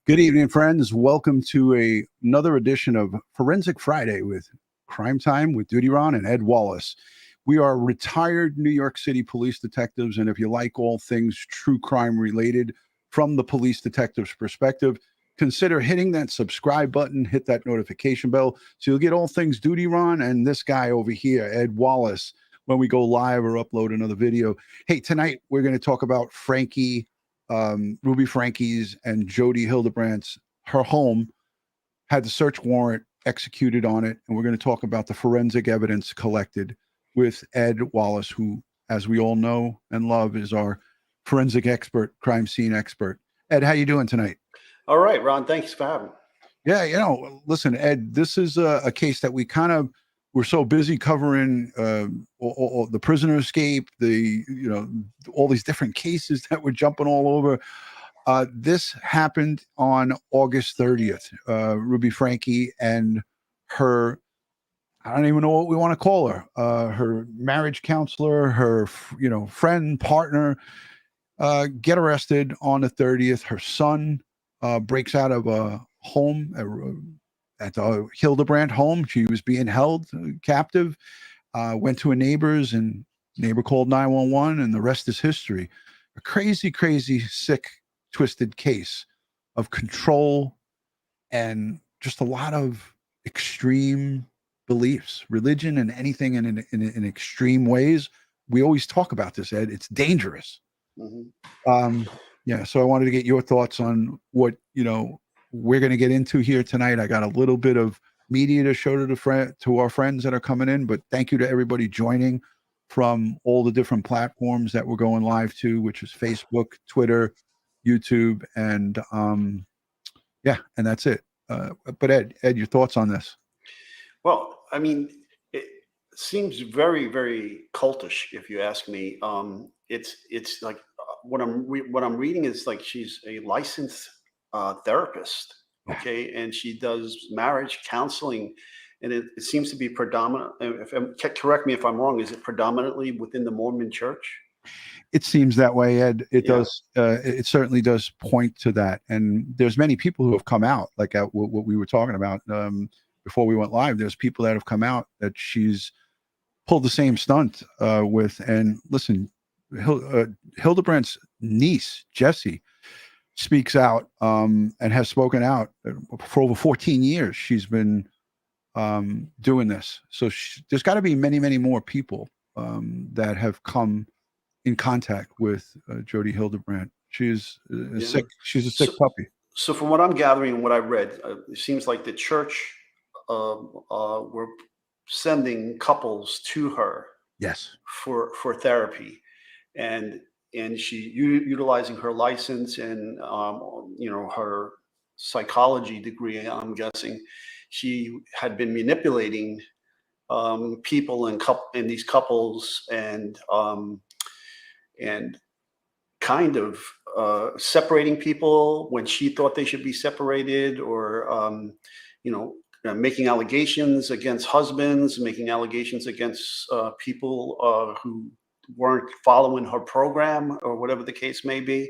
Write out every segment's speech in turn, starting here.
Good evening, friends. Welcome to another edition of Forensic Friday with Crime Time with DutyRon and Ed Wallace. We are retired New York City police detectives, and if you like all things true crime related from the police detective's perspective, consider hitting that subscribe button, hit that notification bell, so you'll get all things DutyRon and this guy over here, Ed Wallace, when we go live or upload another video. Hey, tonight we're going to talk about Ruby Franke's and Jodi Hildebrandt's. Her home had the search warrant executed on it, and we're going to talk about the forensic evidence collected with Ed Wallace, who, as we all know and love, is our forensic expert, crime scene expert. Ed, how you doing tonight? All right, Ron, thanks for having me. Yeah, listen, Ed, this is a case that we're so busy covering all the prisoner escape, all these different cases that we're jumping all over. This happened on August 30th. Ruby Franke and her, I don't even know what we want to call her, her marriage counselor, her friend, partner, get arrested on the 30th. Her son breaks out of a home at the Hildebrandt home. She was being held captive, went to a neighbor's, and neighbor called 911, and the rest is history. A crazy, crazy, sick, twisted case of control and just a lot of extreme beliefs, religion, and anything in extreme ways. We always talk about this, Ed. It's dangerous. Mm-hmm. So I wanted to get your thoughts on what we're going to get into here tonight. I got a little bit of media to show to our friends that are coming in, but thank you to everybody joining from all the different platforms that we're going live to, which is Facebook, Twitter, YouTube, and and that's it. But Ed, your thoughts on this? Well, I mean, it seems very, very cultish, if you ask me. It's like what I'm reading is like she's a licensed therapist, okay, and she does marriage counseling, and it seems to be predominant. Correct me if I'm wrong. Is it predominantly within the Mormon Church? It seems that way, Ed. It does. It certainly does point to that. And there's many people who have come out, like what we were talking about before we went live. There's people that have come out that she's pulled the same stunt with. And listen, Hildebrandt's niece, Jessie, speaks out and has spoken out for over 14 years. She's been doing this. So there's got to be many, many more people that have come in contact with Jodi Hildebrandt. She's a sick puppy. So from what I'm gathering and what I read, it seems like the church were sending couples to her. Yes. For therapy, and she utilizing her license and her psychology degree. I'm guessing she had been manipulating people in these couples and kind of separating people when she thought they should be separated, or making allegations against husbands, making allegations against people who weren't following her program, or whatever the case may be.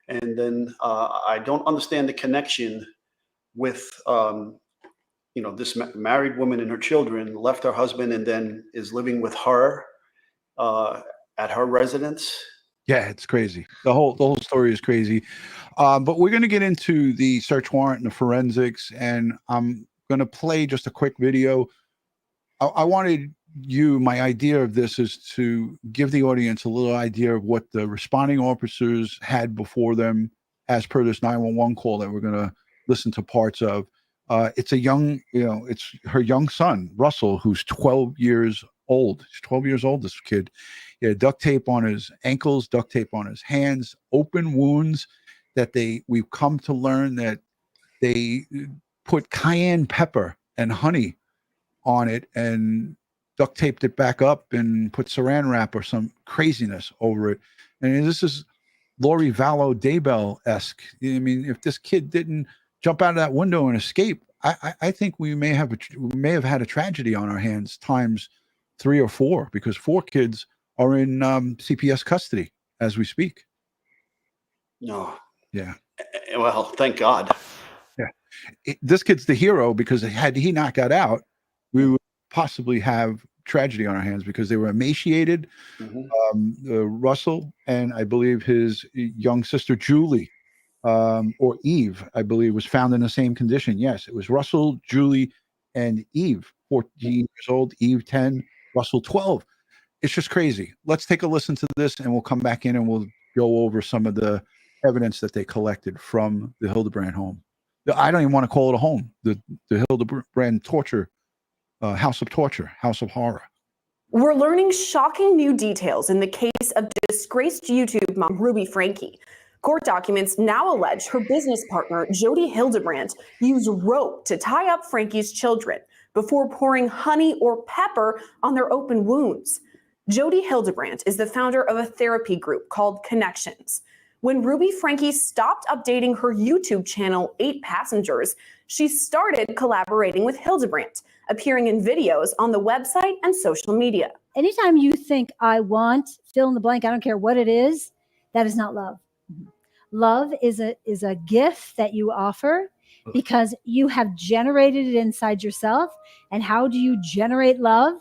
And then I don't understand the connection with this married woman and her children left her husband and then is living with her at her residence. Yeah, it's crazy. The whole story is crazy. But we're going to get into the search warrant and the forensics, and I'm going to play just a quick video. I wanted my idea of this is to give the audience a little idea of what the responding officers had before them, as per this 911 call that we're going to listen to parts of. It's it's her young son, Russell, who's 12 years old. He's 12 years old, this kid. He had duct tape on his ankles, duct tape on his hands, open wounds that we've come to learn that they put cayenne pepper and honey on it and duct taped it back up and put saran wrap or some craziness over it. And this is Lori Vallow Daybell-esque. I mean, if this kid didn't jump out of that window and escape, I think we may have had a tragedy on our hands times 3 or 4, because 4 kids are in CPS custody as we speak. No. Yeah. Well, thank God. Yeah. This kid's the hero, because had he not got out, we would possibly have tragedy on our hands, because they were emaciated. Russell and I believe his young sister Julie, or Eve, I believe, was found in the same condition. Yes, it was Russell, Julie, and Eve, 14 years old, Eve 10, Russell 12. It's just crazy. Let's take a listen to this, and we'll come back in and we'll go over some of the evidence that they collected from the Hildebrandt home. I don't even want to call it a home. The Hildebrandt torture, house of torture, house of horror. We're learning shocking new details in the case of disgraced YouTube mom Ruby Franke. Court documents now allege her business partner, Jodi Hildebrandt, used rope to tie up Franke's children before pouring honey or pepper on their open wounds. Jodi Hildebrandt is the founder of a therapy group called Connections. When Ruby Franke stopped updating her YouTube channel, 8 Passengers, she started collaborating with Hildebrandt, appearing in videos on the website and social media. Anytime you think I want, fill in the blank, I don't care what it is, that is not love. Love is a gift that you offer because you have generated it inside yourself. And how do you generate love?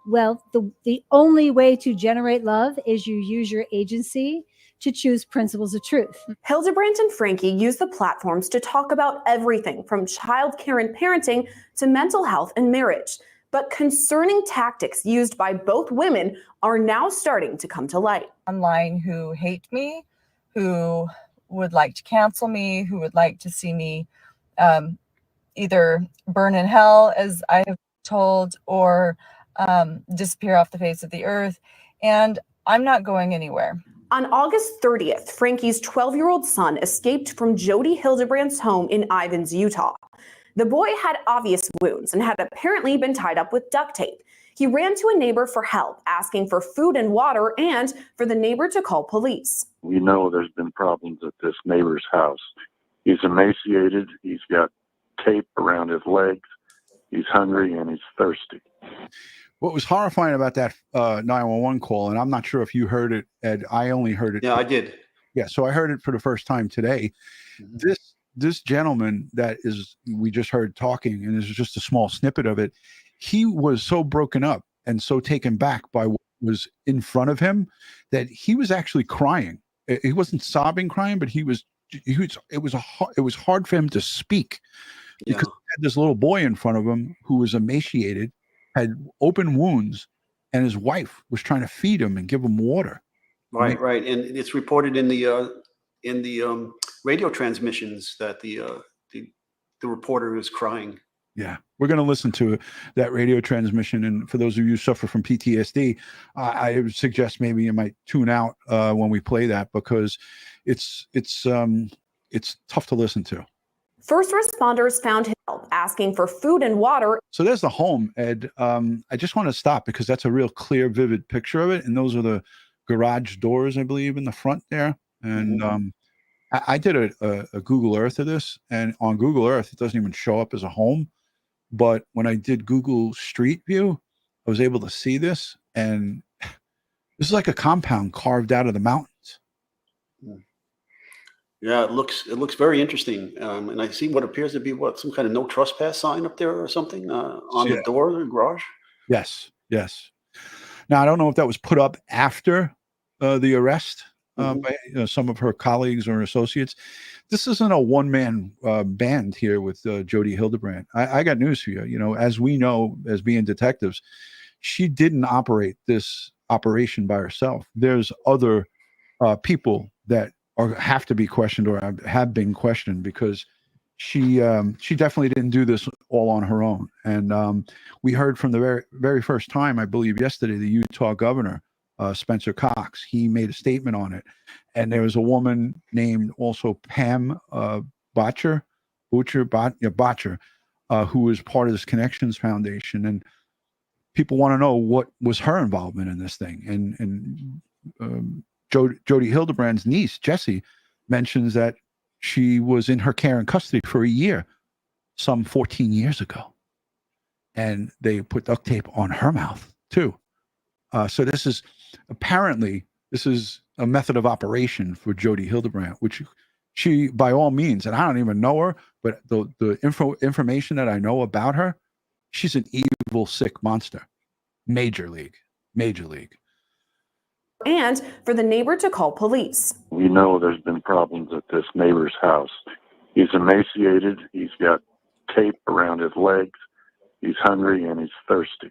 Well, the only way to generate love is you use your agency to choose principles of truth. Hildebrandt and Franke use the platforms to talk about everything from childcare and parenting to mental health and marriage. But concerning tactics used by both women are now starting to come to light. Online who hate me, who would like to cancel me, who would like to see me either burn in hell, as I have told, or disappear off the face of the earth. And I'm not going anywhere. On August 30th, Franke's 12-year-old son escaped from Jodi Hildebrandt's home in Ivins, Utah. The boy had obvious wounds and had apparently been tied up with duct tape. He ran to a neighbor for help, asking for food and water and for the neighbor to call police. We know there's been problems at this neighbor's house. He's emaciated. He's got tape around his legs. He's hungry and he's thirsty. What was horrifying about that 911 call, and I'm not sure if you heard it, Ed, I only heard it. Yeah, I did. Yeah, so I heard it for the first time today. This gentleman that we just heard talking, and this is just a small snippet of it, he was so broken up and so taken back by what was in front of him that he was actually crying. He wasn't sobbing crying, but it was hard for him to speak because he had this little boy in front of him who was emaciated, had open wounds, and his wife was trying to feed him and give him water. Right, right, and it's reported in the radio transmissions that the reporter is crying. Yeah, we're going to listen to that radio transmission, and for those of you who suffer from PTSD, I would suggest maybe you might tune out when we play that, because it's tough to listen to. First responders found help, asking for food and water. So there's the home, Ed. I just want to stop because that's a real clear, vivid picture of it, and those are the garage doors, I believe, in the front there. And I did a Google Earth of this, and on Google Earth, it doesn't even show up as a home. But when I did Google Street View, I was able to see this, and this is like a compound carved out of the mountains. Yeah, it looks very interesting, and I see what appears to be some kind of no trespass sign up there or something on the door of the garage. Yes, yes. Now I don't know if that was put up after the arrest by some of her colleagues or associates. This isn't a one-man band here with Jodi Hildebrandt. I got news for you. You know, as we know, as being detectives, she didn't operate this operation by herself. There's other people that have to be questioned or have been questioned, because she definitely didn't do this all on her own. And we heard from the very first time, I believe yesterday, the Utah governor, Spencer Cox, he made a statement on it. And there was a woman named also Pam Botcher, who was part of this Connections Foundation. And people want to know what was her involvement in this thing. And Jodi Hildebrandt's niece, Jessie, mentions that she was in her care and custody for a year, some 14 years ago. And they put duct tape on her mouth, too. So this is apparently a method of operation for Jodi Hildebrandt, which she, by all means, and I don't even know her, but the information that I know about her, she's an evil, sick monster. Major league. And for the neighbor to call police. We know there's been problems at this neighbor's house. He's emaciated. He's got tape around his legs. He's hungry and he's thirsty.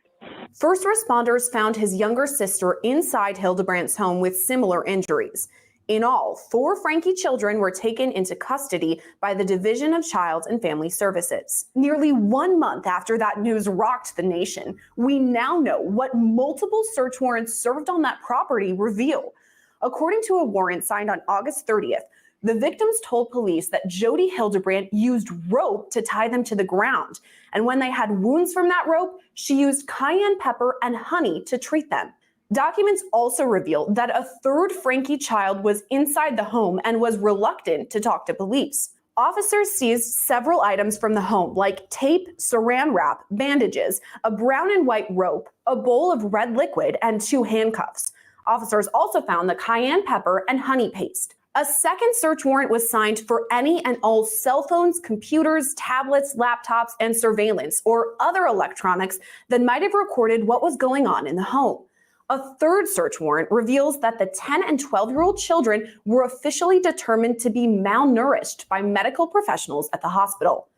First responders found his younger sister inside Hildebrandt's home with similar injuries. In all, 4 Franke children were taken into custody by the Division of Child and Family Services. Nearly 1 month after that news rocked the nation, we now know what multiple search warrants served on that property reveal. According to a warrant signed on August 30th, the victims told police that Jodi Hildebrandt used rope to tie them to the ground. And when they had wounds from that rope, she used cayenne pepper and honey to treat them. Documents also reveal that a 3rd Franke child was inside the home and was reluctant to talk to police. Officers seized several items from the home, like tape, saran wrap, bandages, a brown and white rope, a bowl of red liquid, and 2 handcuffs. Officers also found the cayenne pepper and honey paste. A second search warrant was signed for any and all cell phones, computers, tablets, laptops, and surveillance or other electronics that might have recorded what was going on in the home. A 3rd search warrant reveals that the 10 and 12-year-old children were officially determined to be malnourished by medical professionals at the hospital.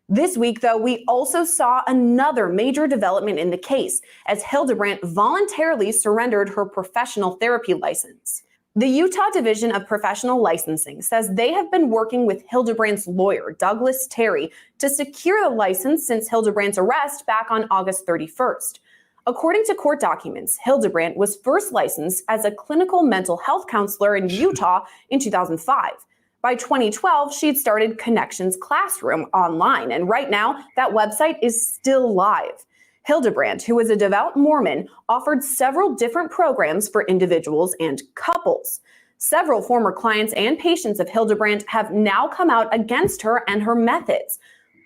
This week, though, we also saw another major development in the case as Hildebrandt voluntarily surrendered her professional therapy license. The Utah Division of Professional Licensing says they have been working with Hildebrandt's lawyer, Douglas Terry, to secure the license since Hildebrandt's arrest back on August 31st. According to court documents, Hildebrandt was first licensed as a clinical mental health counselor in Utah in 2005. By 2012, she'd started Connections Classroom online, and right now, that website is still live. Hildebrandt, who is a devout Mormon, offered several different programs for individuals and couples. Several former clients and patients of Hildebrandt have now come out against her and her methods.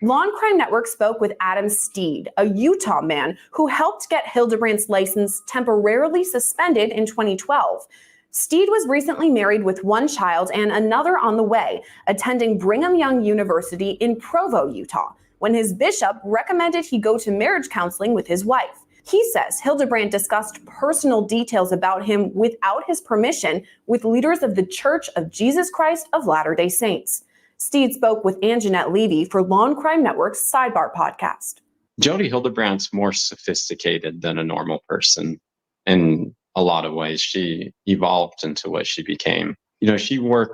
Law and Crime Network spoke with Adam Steed, a Utah man who helped get Hildebrandt's license temporarily suspended in 2012. Steed was recently married with 1 child and another on the way, attending Brigham Young University in Provo, Utah, when his bishop recommended he go to marriage counseling with his wife. He says Hildebrandt discussed personal details about him without his permission with leaders of the Church of Jesus Christ of Latter-day Saints. Steed spoke with Anjanette Levy for Law and Crime Network's Sidebar podcast. Jodi Hildebrandt's more sophisticated than a normal person in a lot of ways. She evolved into what she became. You know, she would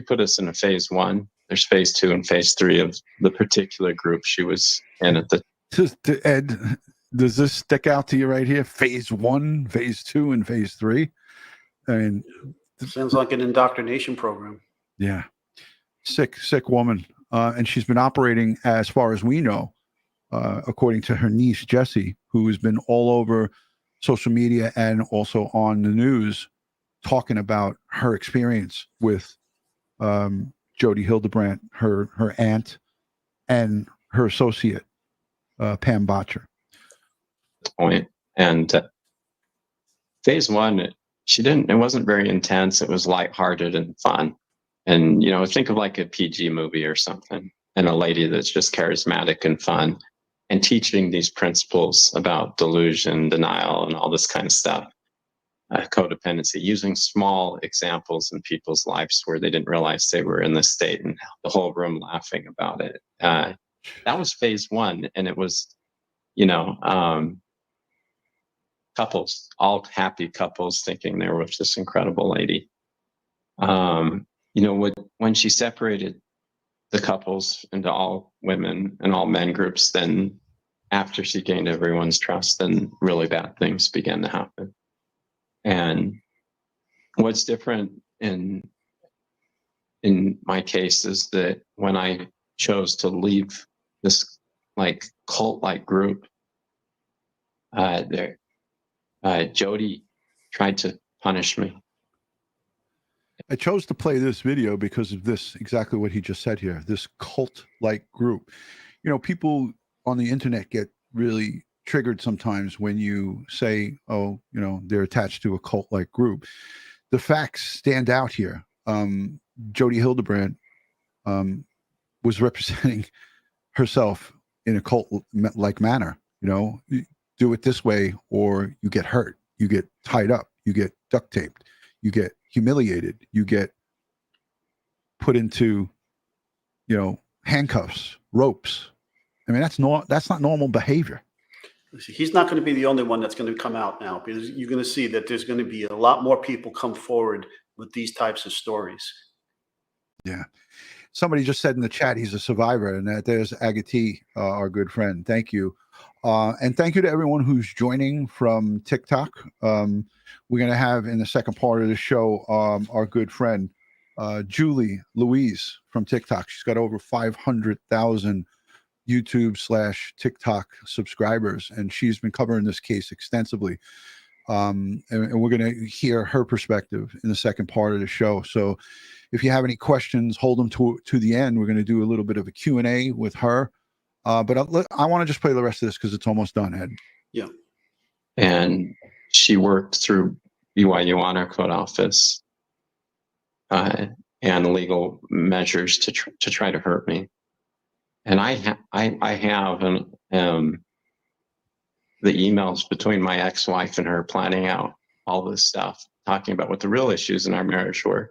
put us in a phase 1. There's phase 2 and phase 3 of the particular group she was in at the. Ed, does this stick out to you right here? Phase 1, phase 2, and phase 3. I mean, Sounds like an indoctrination program. Yeah. Sick woman. And she's been operating, as far as we know, according to her niece, Jessie, who has been all over social media and also on the news talking about her experience with Jodi Hildebrandt, her aunt, and her associate, Pam Botcher. Point. And phase 1, it wasn't very intense. It was lighthearted and fun. And, you know, think of like a PG movie or something, and a lady that's just charismatic and fun and teaching these principles about delusion, denial, and all this kind of stuff. Codependency, using small examples in people's lives where they didn't realize they were in this state, and the whole room laughing about it. That was phase 1. And it was, you know, couples, all happy couples thinking they were with this incredible lady. You know, when she separated the couples into all women and all men groups, then after she gained everyone's trust, then really bad things began to happen. And what's different in my case is that when I chose to leave this like cult-like group, Jodi tried to punish me. I chose to play this video because of this, exactly what he just said here, this cult-like group. You know, people on the internet get really triggered sometimes when you say, oh, you know, they're attached to a cult-like group. The facts stand out here. Jodi Hildebrandt was representing herself in a cult-like manner. You know, you do it this way or you get hurt, you get tied up, you get duct taped, you get humiliated, you get put into, you know, handcuffs, ropes. I mean, that's not normal behavior. He's not going to be the only one that's going to come out now, because you're going to see that there's going to be a lot more people come forward with these types of stories. Yeah. Somebody just said in the chat he's a survivor, and that there's Agati, our good friend. Thank you. And thank you to everyone who's joining from TikTok. We're going to have in the second part of the show our good friend Julie Louise from TikTok. She's got over 500,000 YouTube/TikTok subscribers, and she's been covering this case extensively. And we're going to hear her perspective in the second part of the show. So if you have any questions, hold them to the end. We're going to do a little bit of a Q&A with her. But I want to just play the rest of this because it's almost done, Ed. Yeah. And she worked through BYU Honor Code Office and legal measures to try to hurt me. And I have the emails between my ex-wife and her planning out all this stuff, talking about what the real issues in our marriage were,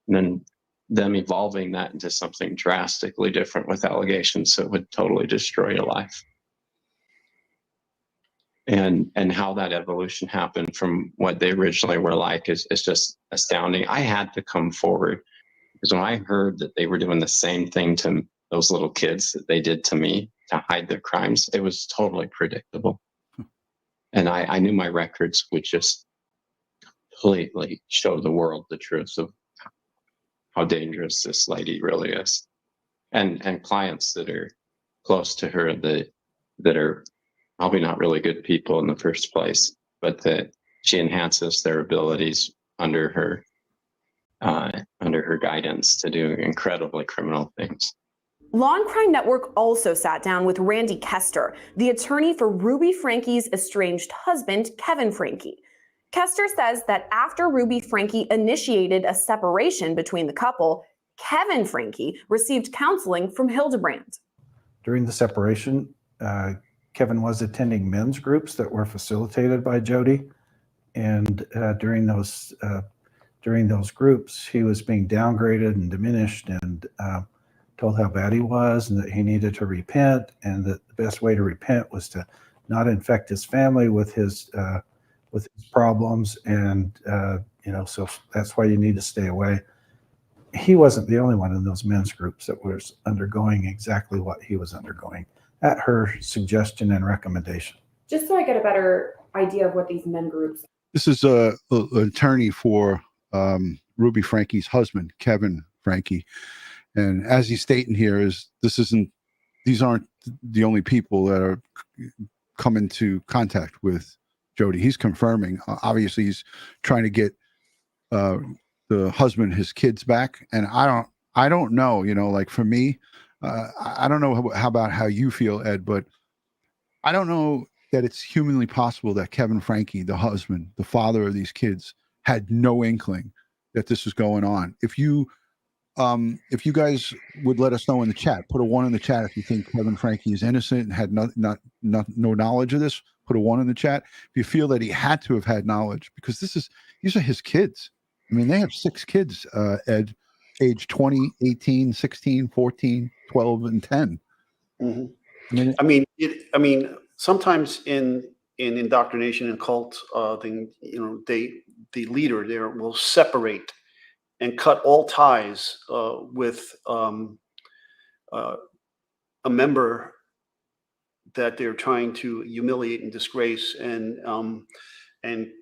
and then them evolving that into something drastically different with allegations that would totally destroy your life. And how that evolution happened from what they originally were like is just astounding. I had to come forward because when I heard that they were doing the same thing to those little kids that they did to me to hide their crimes, it was totally predictable. And I knew my records would just completely show the world the truth of how dangerous this lady really is. And clients that are close to her that are probably not really good people in the first place, but that she enhances their abilities under her guidance to do incredibly criminal things. Law and Crime Network also sat down with Randy Kester, the attorney for Ruby Franke's estranged husband, Kevin Franke. Kester says that after Ruby Franke initiated a separation between the couple, Kevin Franke received counseling from Hildebrandt. During the separation, Kevin was attending men's groups that were facilitated by Jodi, and during those groups, he was being downgraded and diminished, and told how bad he was, and that he needed to repent, and that the best way to repent was to not infect his family with his problems, and so that's why you need to stay away. He wasn't the only one in those men's groups that was undergoing exactly what he was undergoing at her suggestion and recommendation. Just so I get a better idea of what these men groups. This is an attorney for Ruby Franke's husband, Kevin Franke. And as he's stating here, these aren't the only people that are come into contact with Jodi. He's confirming. Obviously, he's trying to get the husband, his kids back. And I don't know. You know, like for me, I don't know how about how you feel, Ed, but I don't know that it's humanly possible that Kevin Franke, the husband, the father of these kids, had no inkling that this was going on. If you guys would let us know in the chat, put a 1 in the chat if you think Kevin Franke is innocent and had no knowledge of this. Put a 1 in the chat if you feel that he had to have had knowledge, because these are his kids. I mean, they have 6 kids, Ed, age 20, 18, 16, 14, 12, and 10. Mm-hmm. I mean, sometimes in indoctrination and cult thing, the leader there will separate and cut all ties with a member that they're trying to humiliate and disgrace, and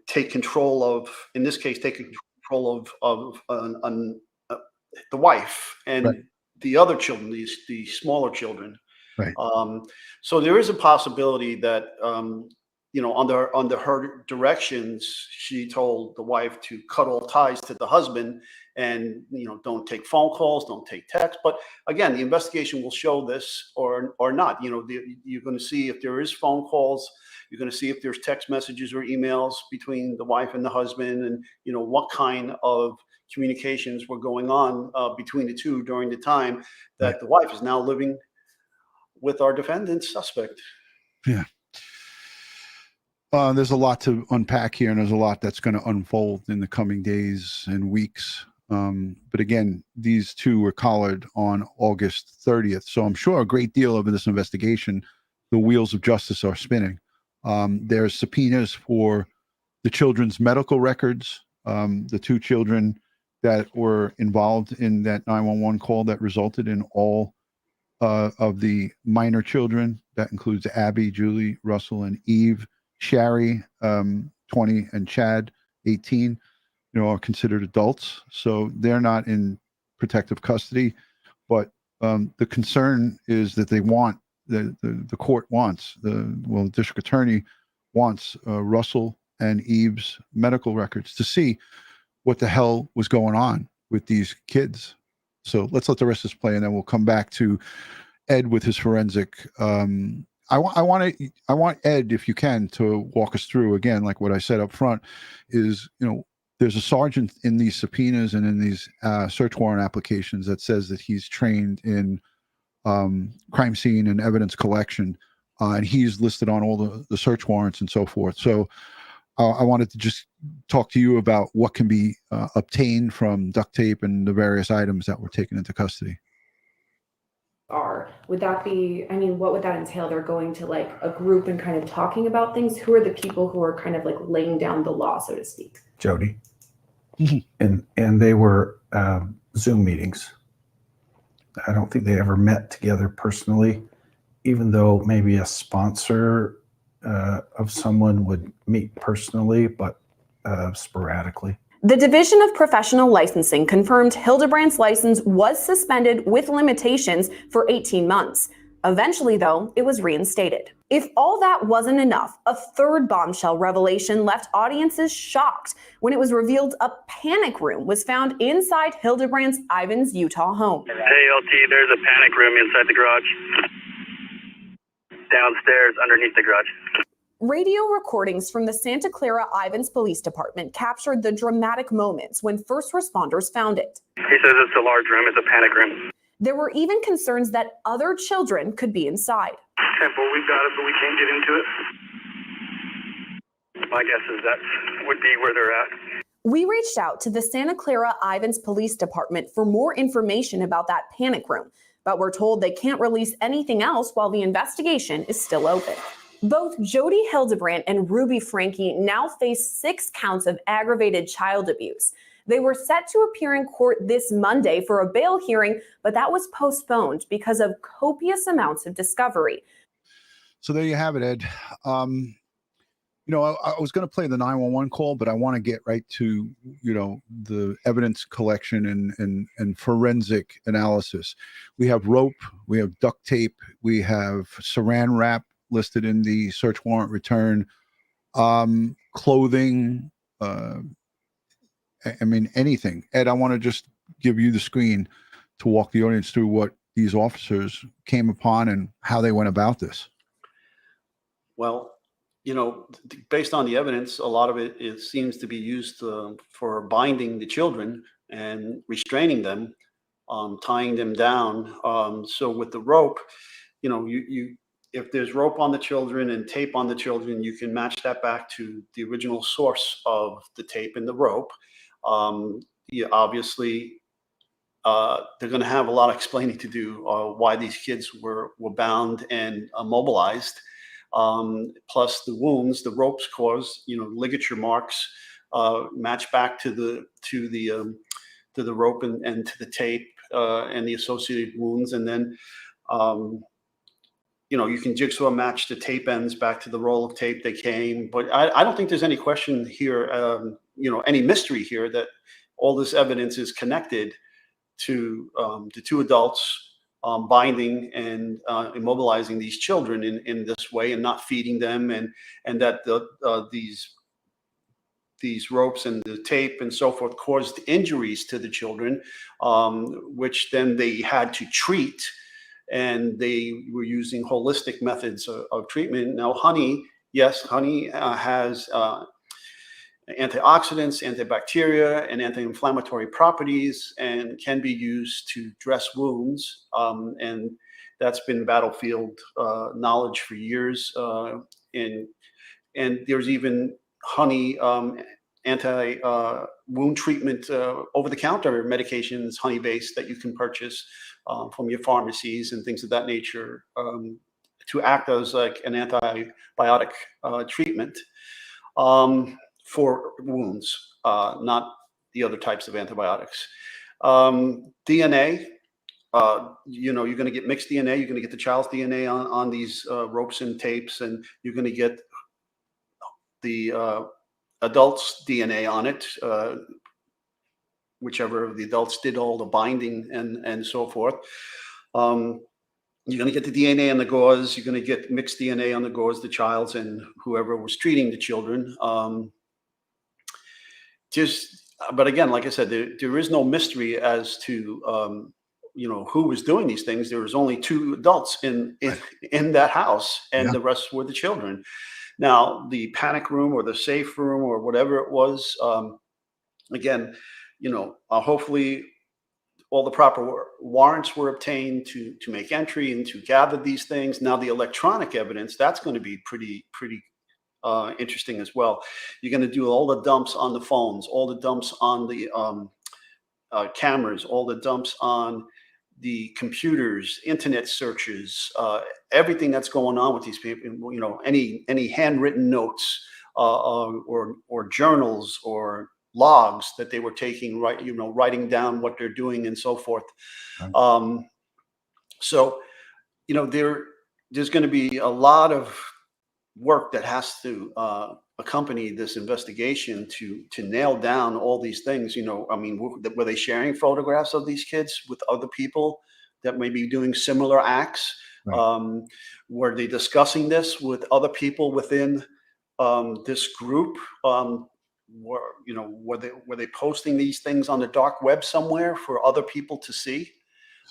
take control of. In this case, take control of the wife and right. the other children, the smaller children. Right. So there is a possibility that under her directions, she told the wife to cut all ties to the husband, and don't take phone calls, don't take texts. But again, the investigation will show this or not. You're going to see if there is phone calls. You're going to see if there's text messages or emails between the wife and the husband, and what kind of communications were going on between the two during the time that the wife is now living with our defendant suspect. Yeah. There's a lot to unpack here, and there's a lot that's going to unfold in the coming days and weeks. But again, these two were collared on August 30th. So I'm sure a great deal of this investigation, the wheels of justice are spinning. There's subpoenas for the children's medical records, the two children that were involved in that 911 call that resulted in all of the minor children. That includes Abby, Julie, Russell, and Eve. Shari, 20, and Chad, 18, are considered adults. So they're not in protective custody. But the concern is that they want, the court wants, the district attorney wants Russell and Eve's medical records to see what the hell was going on with these kids. So let's let the rest of this play, and then we'll come back to Ed with his forensic. I want Ed, if you can, to walk us through again, like what I said up front, is there's a sergeant in these subpoenas and in these search warrant applications that says that he's trained in crime scene and evidence collection, and he's listed on all the search warrants and so forth. So I wanted to just talk to you about what can be obtained from duct tape and the various items that were taken into custody. Would that be, I mean, what would that entail? They're going to like a group and kind of talking about things. Who are the people who are kind of like laying down the law, so to speak? Jodi. And they were Zoom meetings. I don't think they ever met together personally, even though maybe a sponsor of someone would meet personally, but sporadically. The Division of Professional Licensing confirmed Hildebrandt's license was suspended with limitations for 18 months. Eventually, though, it was reinstated. If all that wasn't enough, a third bombshell revelation left audiences shocked when it was revealed a panic room was found inside Hildebrandt's Ivins, Utah home. Hey, LT, there's a panic room inside the garage. Downstairs underneath the garage. Radio recordings from the Santa Clara Ivins Police Department captured the dramatic moments when first responders found it. He says it's a large room, it's a panic room. There were even concerns that other children could be inside. Temple, we've got it, but we can't get into it. My guess is that would be where they're at. We reached out to the Santa Clara Ivins Police Department for more information about that panic room, but we're told they can't release anything else while the investigation is still open. Both Jodi Hildebrandt and Ruby Franke now face 6 counts of aggravated child abuse. They were set to appear in court this Monday for a bail hearing, but that was postponed because of copious amounts of discovery. So there you have it, Ed. I was going to play the 911 call, but I want to get right to, the evidence collection and forensic analysis. We have rope, we have duct tape, we have saran wrap listed in the search warrant return, clothing, anything. Ed, I want to just give you the screen to walk the audience through what these officers came upon and how they went about this. Well, based on the evidence, a lot of it seems to be used for binding the children and restraining them, tying them down. So with the rope, if there's rope on the children and tape on the children, you can match that back to the original source of the tape and the rope. Obviously, they're going to have a lot of explaining to do why these kids were bound and immobilized. Plus the wounds, the ropes cause, ligature marks match back to the rope and to the tape and the associated wounds, and then you can jigsaw match the tape ends back to the roll of tape they came. But I don't think there's any question here, any mystery here that all this evidence is connected to the two adults binding and immobilizing these children in this way and not feeding them, and that these ropes and the tape and so forth caused injuries to the children, which then they had to treat. And they were using holistic methods of treatment. Now, Honey has antioxidants, antibacteria, and anti-inflammatory properties, and can be used to dress wounds. And that's been battlefield knowledge for years. And there's even honey anti-wound treatment over-the-counter medications, honey-based, that you can purchase from your pharmacies and things of that nature to act as like an antibiotic treatment for wounds, not the other types of antibiotics. DNA, you're going to get mixed DNA. You're going to get the child's DNA on these ropes and tapes, and you're going to get the adult's DNA on it, whichever of the adults did all the binding and so forth. You're going to get the DNA on the gauze. You're going to get mixed DNA on the gauze, the child's, and whoever was treating the children. But again, like I said, there is no mystery as to who was doing these things. There was only 2 adults in that house, and the rest were the children. Now, the panic room or the safe room or whatever it was, again, hopefully all the proper warrants were obtained to make entry and to gather these things. Now, the electronic evidence, that's going to be pretty interesting as well. You're going to do all the dumps on the phones, all the dumps on the cameras, all the dumps on the computers, internet searches, everything that's going on with these people. Any handwritten notes or journals or logs that they were taking, writing down what they're doing and so forth. Right. So there's going to be a lot of work that has to accompany this investigation to nail down all these things. Were they sharing photographs of these kids with other people that may be doing similar acts? Right. Were they discussing this with other people within this group? Were they posting these things on the dark web somewhere for other people to see?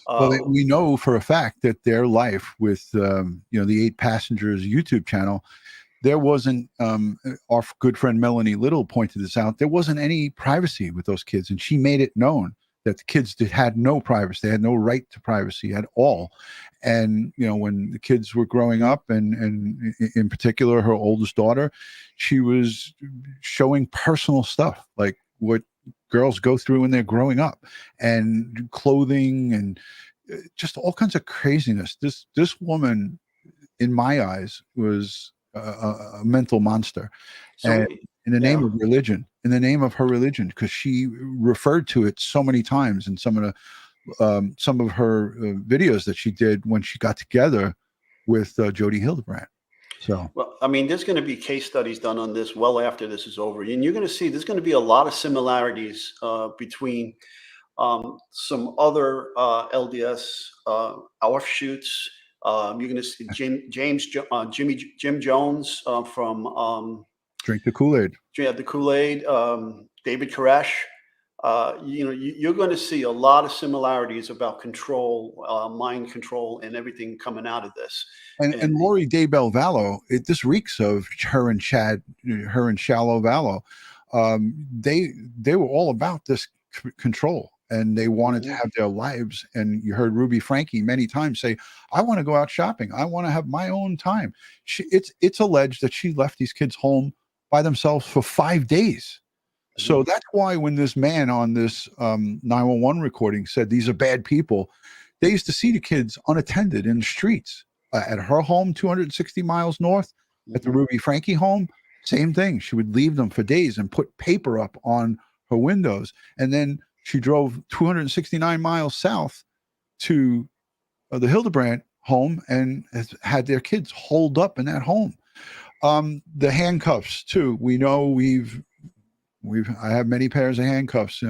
Well, we know for a fact that their life with the 8 Passengers YouTube channel, there wasn't, our good friend Melanie Little pointed this out, there wasn't any privacy with those kids, and she made it known that the kids had no privacy. They had no right to privacy at all. And when the kids were growing up, and in particular her oldest daughter, she was showing personal stuff, like what girls go through when they're growing up, and clothing, and just all kinds of craziness. This woman, in my eyes, was a mental monster. And in the name of religion, in the name of her religion, because she referred to it so many times in some of her videos that she did when she got together with Jodi Hildebrandt. So, well, there's going to be case studies done on this well after this is over, and you're going to see there's going to be a lot of similarities between some other LDS offshoots. You're going to see Jim Jones from Drink the Kool-Aid. The Kool-Aid. David Koresh. You're going to see a lot of similarities about control, mind control, and everything coming out of this. And Lori Daybell Vallow, this reeks of her and Shallow Vallow. They were all about this control, and they wanted to have their lives. And you heard Ruby Franke many times say, I want to go out shopping. I want to have my own time. It's alleged that she left these kids home by themselves for 5 days. So that's why when this man on this 911 recording said these are bad people, they used to see the kids unattended in the streets. At her home, 260 miles north, at the Ruby Franke home, same thing. She would leave them for days and put paper up on her windows. And then she drove 269 miles south to the Hildebrandt home and had their kids holed up in that home. The handcuffs too. We know I have many pairs of handcuffs,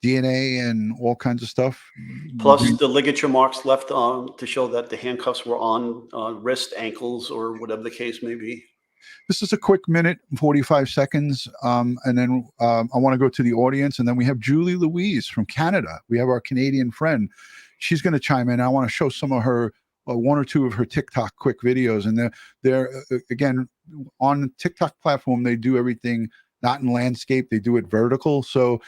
DNA and all kinds of stuff. Plus the ligature marks left on to show that the handcuffs were on wrist, ankles, or whatever the case may be. This is a quick minute, 45 seconds. And then I want to go to the audience. And then we have Julie Louise from Canada. We have our Canadian friend. She's going to chime in. I want to show some of her, 1 or 2 of her TikTok quick videos. And they're again, on the TikTok platform, they do everything not in landscape. They do it vertical. So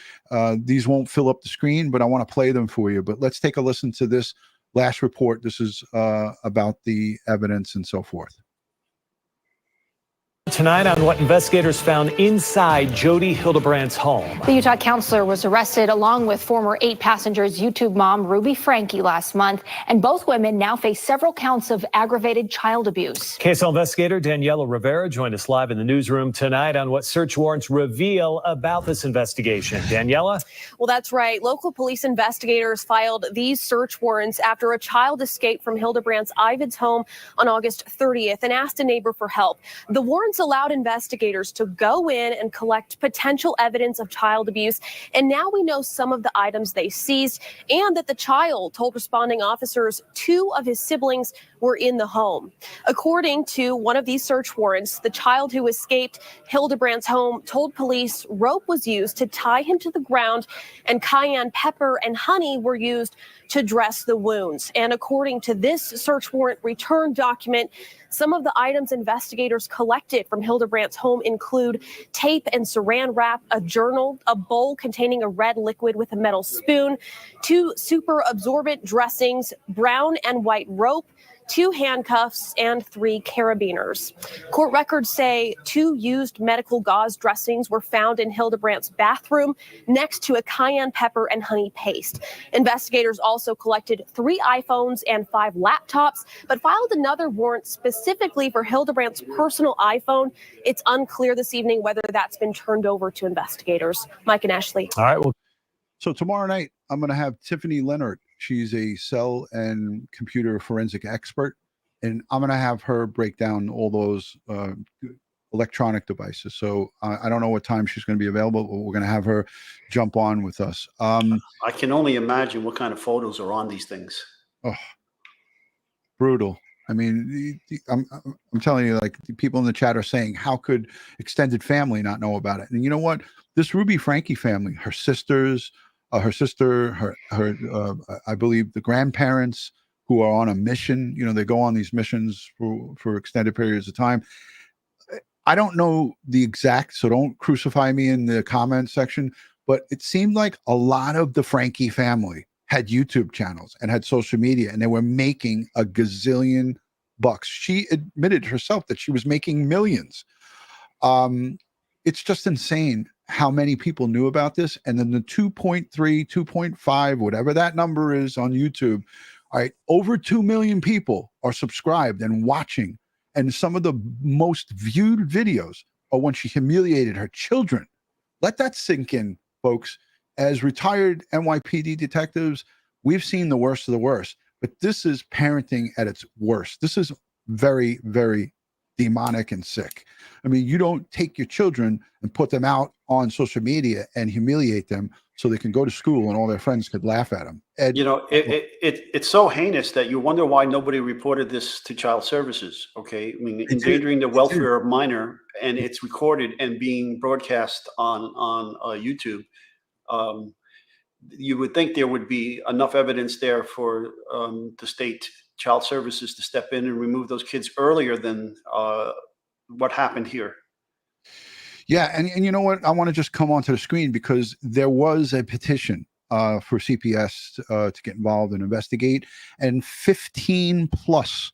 these won't fill up the screen, but I want to play them for you. But let's take a listen to this last report. This is about the evidence and so forth. Tonight on what investigators found inside Jodi Hildebrandt's home. The Utah counselor was arrested along with former 8 passengers YouTube mom Ruby Franke last month, and both women now face several counts of aggravated child abuse. KSL investigator Daniela Rivera joined us live in the newsroom tonight on what search warrants reveal about this investigation. Daniela? Well, that's right. Local police investigators filed these search warrants after a child escaped from Hildebrandt's Ivids home on August 30th and asked a neighbor for help. The warrants allowed investigators to go in and collect potential evidence of child abuse. And now we know some of the items they seized and that the child told responding officers 2 of his siblings were in the home. According to one of these search warrants, the child who escaped Hildebrandt's home told police rope was used to tie him to the ground and cayenne pepper and honey were used to dress the wounds. And according to this search warrant return document, some of the items investigators collected from Hildebrandt's home include tape and saran wrap, a journal, a bowl containing a red liquid with a metal spoon, 2 super absorbent dressings, brown and white rope, 2 handcuffs, and 3 carabiners. Court records say 2 used medical gauze dressings were found in Hildebrandt's bathroom next to a cayenne pepper and honey paste. Investigators also collected 3 iPhones and 5 laptops, but filed another warrant specifically for Hildebrandt's personal iPhone. It's unclear this evening whether that's been turned over to investigators. Mike and Ashley. All right. Well, so tomorrow night, I'm going to have Tiffany Leonard. She's a cell and computer forensic expert, and I'm going to have her break down all those electronic devices. So I don't know what time she's going to be available, but we're going to have her jump on with us. I can only imagine what kind of photos are on these things. Oh, brutal. I mean, I'm telling you, like, the people in the chat are saying, how could extended family not know about it? And you know what? This Ruby Franke family, her sisters, her sister, I believe the grandparents who are on a mission, you know, they go on these missions for extended periods of time. I don't know the exact, so don't crucify me in the comment section, but it seemed like a lot of the Franke family had YouTube channels and had social media, and they were making a gazillion bucks. She admitted herself that she was making millions. It's just insane how many people knew about this. And then the 2.3, 2.5, whatever that number is on YouTube, all right, over 2 million people are subscribed and watching. And some of the most viewed videos are when she humiliated her children. Let that sink in, folks. As retired NYPD detectives, we've seen the worst of the worst, but this is parenting at its worst. This is very, very demonic and sick. I mean, you don't take your children and put them out on social media and humiliate them so they can go to school and all their friends could laugh at them. Ed, You know, it's so heinous that you wonder why nobody reported this to child services. Okay, I mean, endangering the welfare of minor, and it's recorded and being broadcast on YouTube. You would think there would be enough evidence there for the state child services to step in and remove those kids earlier than what happened here. Yeah, and you know what? I want to just come onto the screen because there was a petition for CPS to get involved and investigate, and 15 plus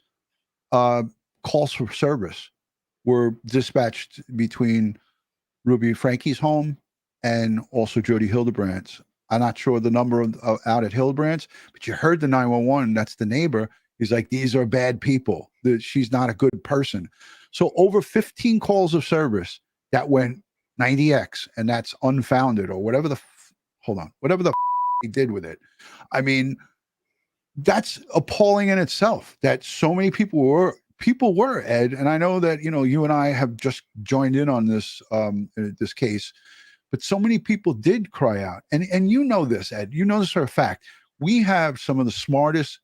calls for service were dispatched between Ruby Franke's home and also Jodi Hildebrandt's. I'm not sure the number out at Hildebrandt's, but you heard the 911. That's the neighbor. He's like, these are bad people. She's not a good person. So over 15 calls of service that went 90X, and that's unfounded or whatever whatever the he did with it. I mean, that's appalling in itself that so many people were, Ed. And I know that, you know, you and I have just joined in on this, this case, but so many people did cry out. And you know this, Ed, you know this for a fact. We have some of the smartest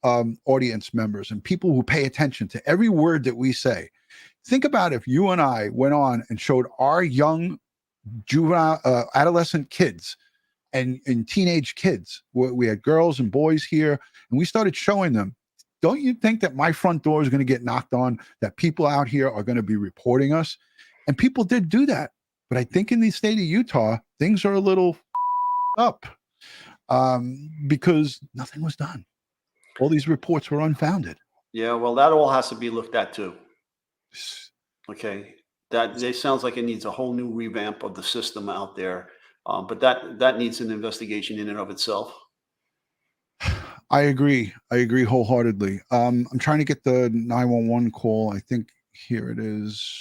audience members and people who pay attention to every word that we say. Think about if you and I went on and showed our young juvenile, adolescent kids and teenage kids. We had girls and boys here, and we started showing them. Don't you think that my front door is going to get knocked on, that people out here are going to be reporting us? And people did do that. But I think in the state of Utah, things are a little up because nothing was done. All these reports were unfounded. Yeah, well, that all has to be looked at too. Okay, that sounds like it needs a whole new revamp of the system out there, but that needs an investigation in and of itself. I agree wholeheartedly. I'm trying to get the 911 call. I think here it is.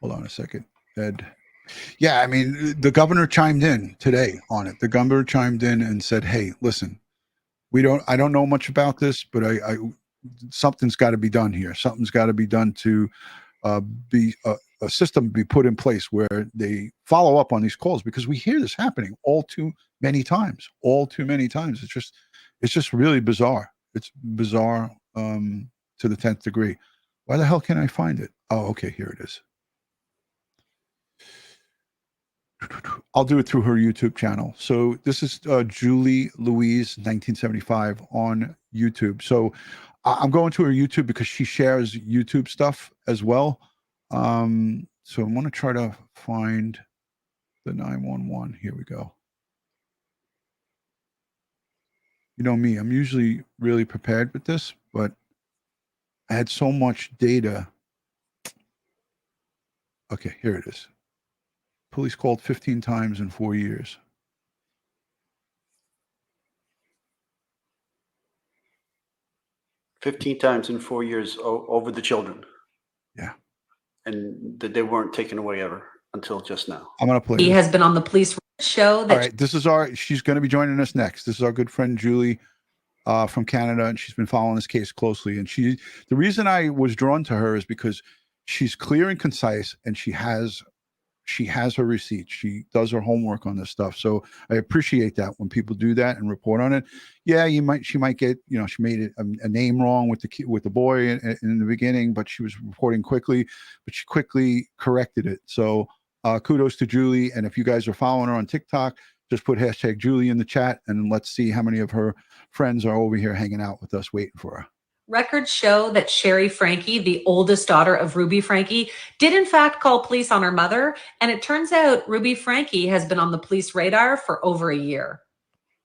Hold on a second, Ed. Yeah, I mean, the governor chimed in today on it. The governor chimed in and said, "Hey, listen, I don't know much about this, but I something's got to be done here. Something's got to be done to be a system be put in place where they follow up on these calls, because we hear this happening all too many times. It's just really bizarre. It's bizarre to the 10th degree. Why the hell can't I find it? Oh, okay, here it is. I'll do it through her YouTube channel. So this is Julie Louise, 1975 on YouTube. So I'm going to her YouTube because she shares YouTube stuff as well. So I want to try to find the 911. Here we go. You know me, I'm usually really prepared with this, but I had so much data. Okay, here it is. Police called 15 times in 4 years. $15 times in 4 years over the children. Yeah. And that they weren't taken away ever until just now. I'm going to play He this. has been on the police show. That All right, this is she's going to be joining us next. This is our good friend Julie from Canada, and she's been following this case closely. And the reason I was drawn to her is because she's clear and concise, and she has her receipts. She does her homework on this stuff. So I appreciate that when people do that and report on it. Yeah, she might get, she made a name wrong with the boy in the beginning, but she was reporting quickly, but she quickly corrected it. So kudos to Julie. And if you guys are following her on TikTok, just put hashtag Julie in the chat, and let's see how many of her friends are over here hanging out with us waiting for her. records show that Sherry Franke, the oldest daughter of Ruby Franke, did in fact call police on her mother. And it turns out Ruby Franke has been on the police radar for over a year.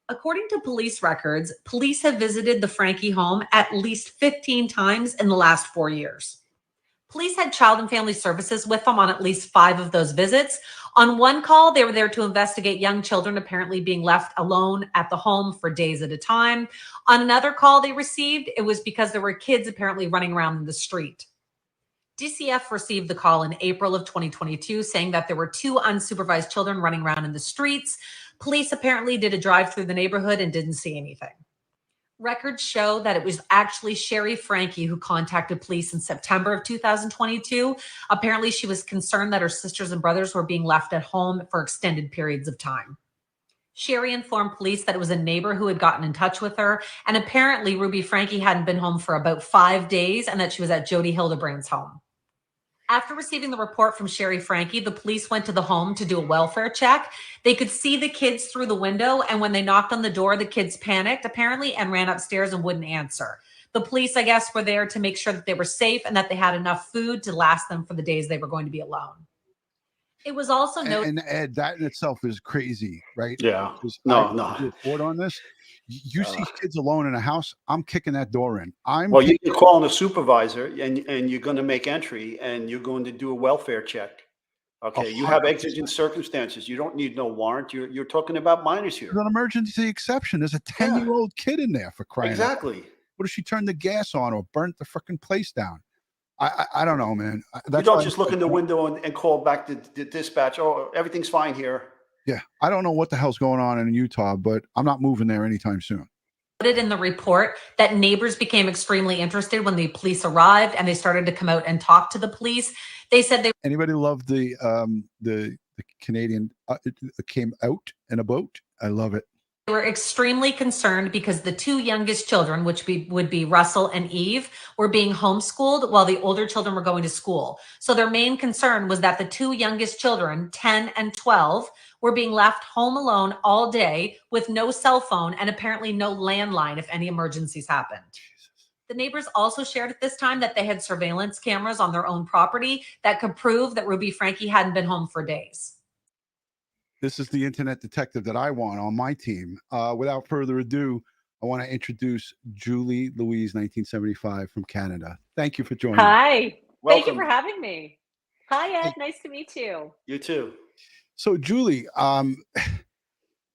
According to police records, police have visited the Franke home at least 15 times in the last 4 years. Police had Child and Family Services with them on at least 5 of those visits. On one call, they were there to investigate young children apparently being left alone at the home for days at a time. On another call they received, it was because there were kids apparently running around in the street. DCF received the call in April of 2022 saying that there were 2 unsupervised children running around in the streets. Police apparently did a drive through the neighborhood and didn't see anything. Records show that it was actually Sherry Franke who contacted police in September of 2022. Apparently, she was concerned that her sisters and brothers were being left at home for extended periods of time. Sherry informed police that it was a neighbor who had gotten in touch with her, and apparently Ruby Franke hadn't been home for about 5 days and that she was at Jodi Hildebrandt's home. After receiving the report from Sherry Franke, the police went to the home to do a welfare check. They could see the kids through the window, and when they knocked on the door, the kids panicked, apparently, and ran upstairs and wouldn't answer. The police, I guess, were there to make sure that they were safe and that they had enough food to last them for the days they were going to be alone. It was also noted— And Ed, that in itself is crazy, right? Yeah. No. Report on this. You see kids alone in a house, I'm kicking that door in. Well, you're calling a supervisor and you're going to make entry and you're going to do a welfare check. Okay. You have exigent circumstances. You don't need no warrant. You're talking about minors here. There's an emergency exception. There's a 10-year-old kid in there for crying out. Exactly. What if she turned the gas on or burnt the freaking place down? I don't know, man. You don't just look in the window and call back the dispatch. Oh, everything's fine here. Yeah, I don't know what the hell's going on in Utah, but I'm not moving there anytime soon. In the report that neighbors became extremely interested when the police arrived and they started to come out and talk to the police. They said they— Anybody love the Canadian came out in a boat? I love it. They were extremely concerned because the two youngest children, which would be Russell and Eve, were being homeschooled while the older children were going to school. So their main concern was that the two youngest children, 10 and 12, were being left home alone all day with no cell phone and apparently no landline if any emergencies happened. The neighbors also shared at this time that they had surveillance cameras on their own property that could prove that Ruby Franke hadn't been home for days. This is the internet detective that I want on my team. Without further ado, I want to introduce Julie Louise, 1975, from Canada. Thank you for joining. Hi. Welcome. Thank you for having me. Hi, Ed. Nice to meet you. You too. So, Julie,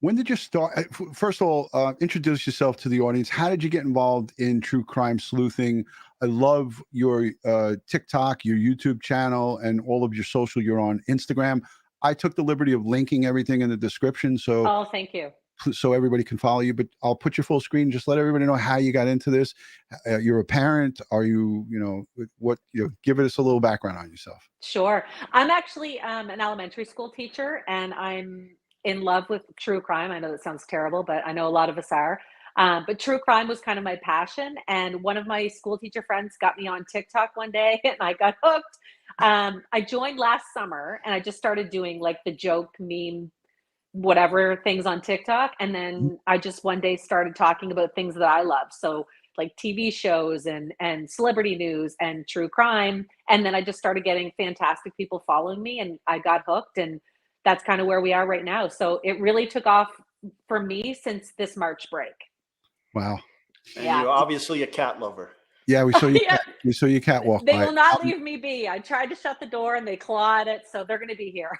when did you start? First of all, introduce yourself to the audience. How did you get involved in true crime sleuthing? I love your TikTok, your YouTube channel, and all of your social. You're on Instagram. I took the liberty of linking everything in the description, Oh, thank you. so everybody can follow you. But I'll put your full screen. Just let everybody know how you got into this. You're a parent. Are you, give us a little background on yourself. Sure. I'm actually an elementary school teacher, and I'm in love with true crime. I know that sounds terrible, but I know a lot of us are. But true crime was kind of my passion. And one of my school teacher friends got me on TikTok one day, and I got hooked. I joined last summer, and I just started doing like the joke, meme, whatever things on TikTok. And then I just one day started talking about things that I love. So like TV shows and celebrity news and true crime. And then I just started getting fantastic people following me, and I got hooked, and that's kind of where we are right now. So it really took off for me since this March break. Wow. And Yeah. you're obviously a cat lover. Yeah, we saw you. Yeah. We saw your cat walk They by. will not leave me be. I tried to shut the door and they claw at it, so they're going to be here.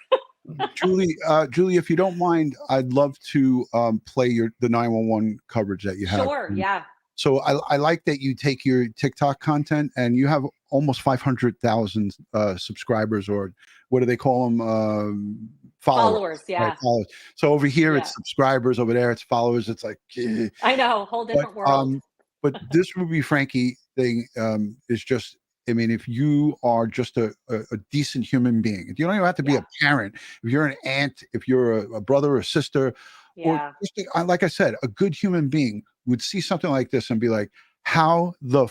Julie, if you don't mind, I'd love to play the 911 coverage that you have. Sure, yeah. So I like that you take your TikTok content, and you have almost 500,000 subscribers, or what do they call them? Followers. Yeah. Right, followers. So over here Yeah. it's subscribers, over there it's followers. It's like, I know, whole different world. But this Ruby Franke thing is just, I mean, if you are just a decent human being, you don't even have to be a parent. If you're an aunt, if you're a brother or sister, or just like I said, a good human being would see something like this and be like, how the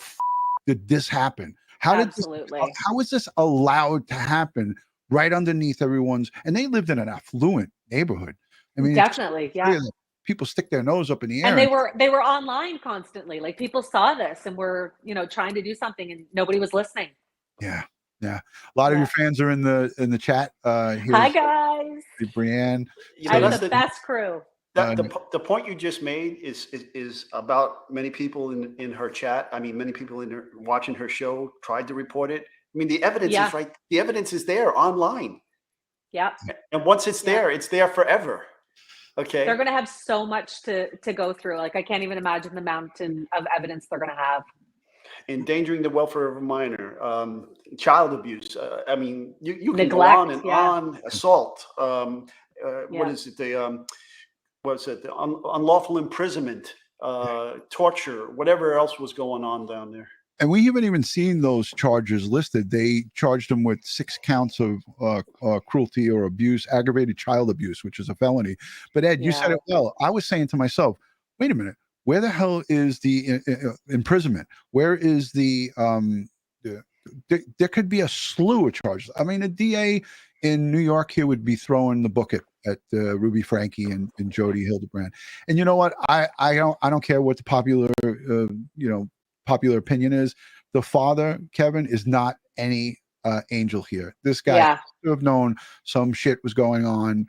did this happen? How is this allowed to happen right underneath everyone's? And they lived in an affluent neighborhood. I mean, definitely, yeah. People stick their nose up in the air. And they were online constantly. Like people saw this and were, trying to do something, and nobody was listening. Yeah. A lot of your fans are in the chat. Hi guys. Brianne. I have the best crew. The point you just made is about many people in her chat. I mean, many people watching her show tried to report it. I mean, the evidence is right. The evidence is there online. Yeah. And once it's there forever. Okay. They're going to have so much to go through. Like, I can't even imagine the mountain of evidence they're going to have. Endangering the welfare of a minor, child abuse. I mean, you can Neglect, go on and on. Assault. What is it? The unlawful imprisonment, torture, whatever else was going on down there. And we haven't even seen those charges listed. They charged him with 6 counts of cruelty or abuse, aggravated child abuse, which is a felony. But Ed, you said it well. I was saying to myself, wait a minute, where the hell is the imprisonment? Where is the there could be a slew of charges. I mean, a DA in New York here would be throwing the book at Ruby Franke and Jodi Hildebrandt. And you know what? I don't care what the popular popular opinion is. The father, Kevin, is not any angel here. This guy should have known some shit was going on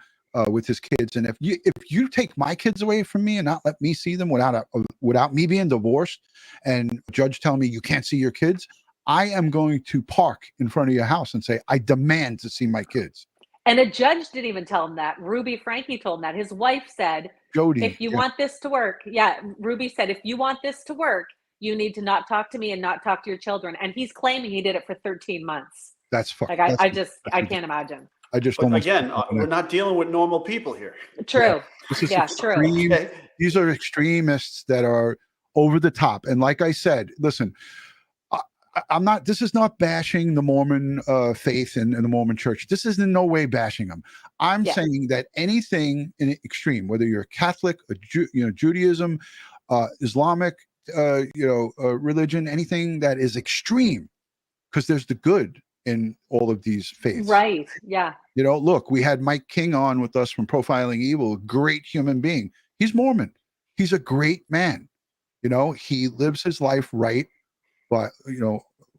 with his kids. And if you take my kids away from me and not let me see them without me being divorced and a judge telling me you can't see your kids, I am going to park in front of your house and say, I demand to see my kids. And a judge didn't even tell him that. Ruby Franke told him that. His wife said, Jodi, if you want this to work, Ruby said, if you want this to work, you need to not talk to me and not talk to your children. And he's claiming he did it for 13 months. That's fucked. Like, I can't imagine. We're not dealing with normal people here. True. True. These are extremists that are over the top. And like I said, listen, I'm not. This is not bashing the Mormon faith and the Mormon Church. This is in no way bashing them. I'm saying that anything in extreme, whether you're Catholic, Judaism, Islamic, religion, anything that is extreme, because there's the good in all of these faiths. Right. Yeah. Look, we had Mike King on with us from Profiling Evil, a great human being. He's Mormon. He's a great man. He lives his life right, but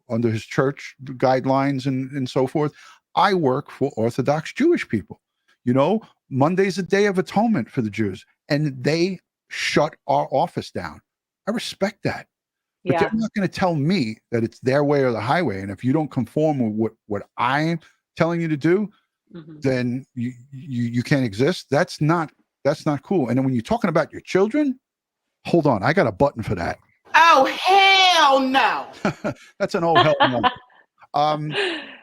under his church guidelines and so forth. I work for Orthodox Jewish people. Monday's a day of atonement for the Jews, and they shut our office down. I respect that. But they're not going to tell me that it's their way or the highway. And if you don't conform with what I'm telling you to do, then you can't exist. That's not cool. And then when you're talking about your children, hold on, I got a button for that. Oh, hell no. That's an oh hell no.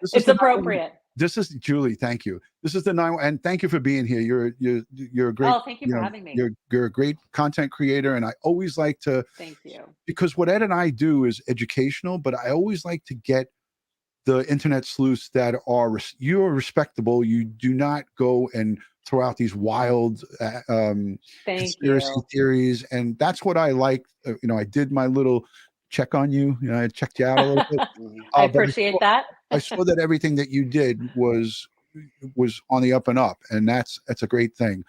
It's appropriate. This is Julie. Thank you. This is the 911, and thank you for being here. You're a great. Oh, thank you for having me. You're a great content creator, and I always like to. Thank you. Because what Ed and I do is educational, but I always like to get the internet sleuths that are you're respectable. You do not go and throw out these wild conspiracy theories, and that's what I like. I did my little check on you. I checked you out a little bit. I appreciate that. I saw that everything that you did was on the up and up, and that's a great thing.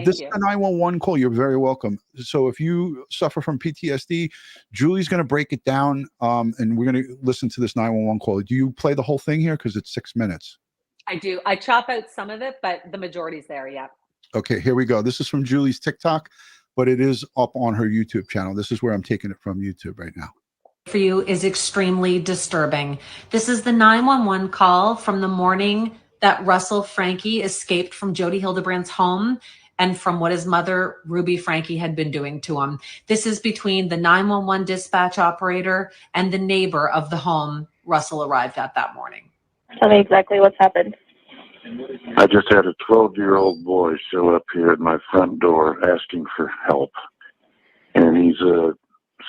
This is a 911 call. You're very welcome. So if you suffer from PTSD, Julie's going to break it down, and we're going to listen to this 911 call. Do you play the whole thing here? Because it's 6 minutes. I do. I chop out some of it, but the majority's there. Yeah. Okay, here we go. This is from Julie's TikTok, but it is up on her YouTube channel. This is where I'm taking it from YouTube right now. For you is extremely disturbing. This is the 911 call from the morning that Russell Franke escaped from Jodi Hildebrandt's home and from what his mother, Ruby Franke, had been doing to him. This is between the 911 dispatch operator and the neighbor of the home Russell arrived at that morning. Tell me exactly what's happened. I just had a 12-year-old boy show up here at my front door asking for help. And he's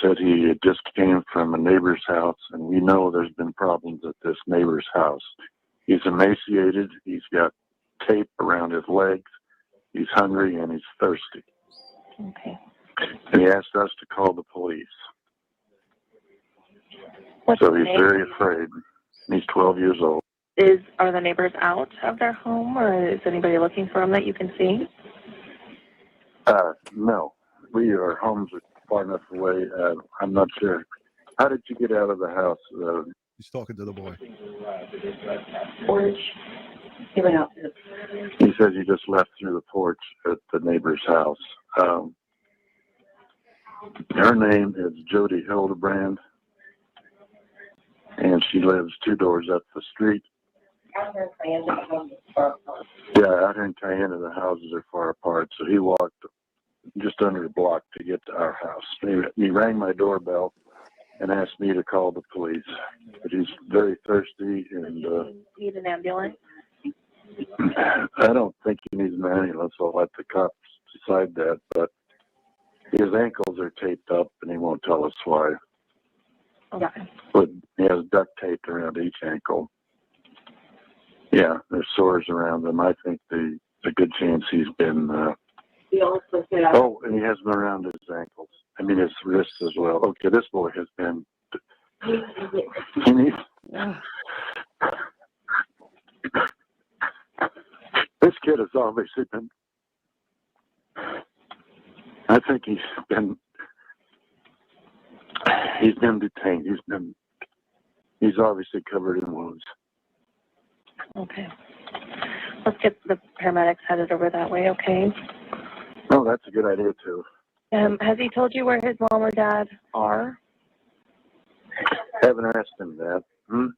said he just came from a neighbor's house, and we know there's been problems at this neighbor's house. He's emaciated, he's got tape around his legs, he's hungry, and he's thirsty. Okay. And he asked us to call the police. What's so the he's name? very afraid. He's 12 years old. Are the neighbors out of their home, or is anybody looking for them that you can see? No. Our homes are far enough away. I'm not sure. How did you get out of the house? He's talking to the boy. Porch. He went out. He says he just left through the porch at the neighbor's house. Her name is Jodi Hildebrandt, and she lives 2 doors up the street. Yeah, out here in Cayenne, the houses are far apart, so he walked just under the block to get to our house. He rang my doorbell and asked me to call the police. But he's very thirsty and Need an ambulance? I don't think he needs an ambulance. I'll let the cops decide that, but his ankles are taped up and he won't tell us why. Okay. But he has duct taped around each ankle. Yeah, there's sores around them. I think there's a good chance he's been oh, and he has them around his ankles. I mean, his wrists as well. Okay, this boy has been. This kid has obviously been. I think he's been detained. He's obviously covered in wounds. Okay. Let's get the paramedics headed over that way, okay? Oh, that's a good idea, too. Has he told you where his mom or dad are? Haven't asked him that. You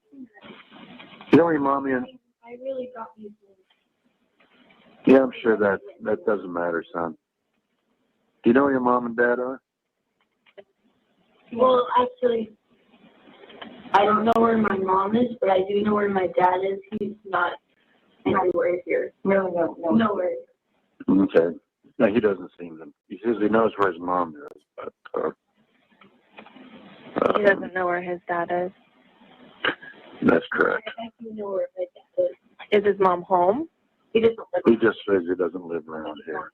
know where your mommy is? I really got you. Yeah, I'm sure that doesn't matter, son. Do you know where your mom and dad are? Well, actually, I don't know where my mom is, but I do know where my dad is. He's not anywhere here. Really, nowhere. Okay. No, he doesn't seem to. He says he knows where his mom is, but he doesn't know where his dad is. That's correct. Is his mom home? He just says he doesn't live around here.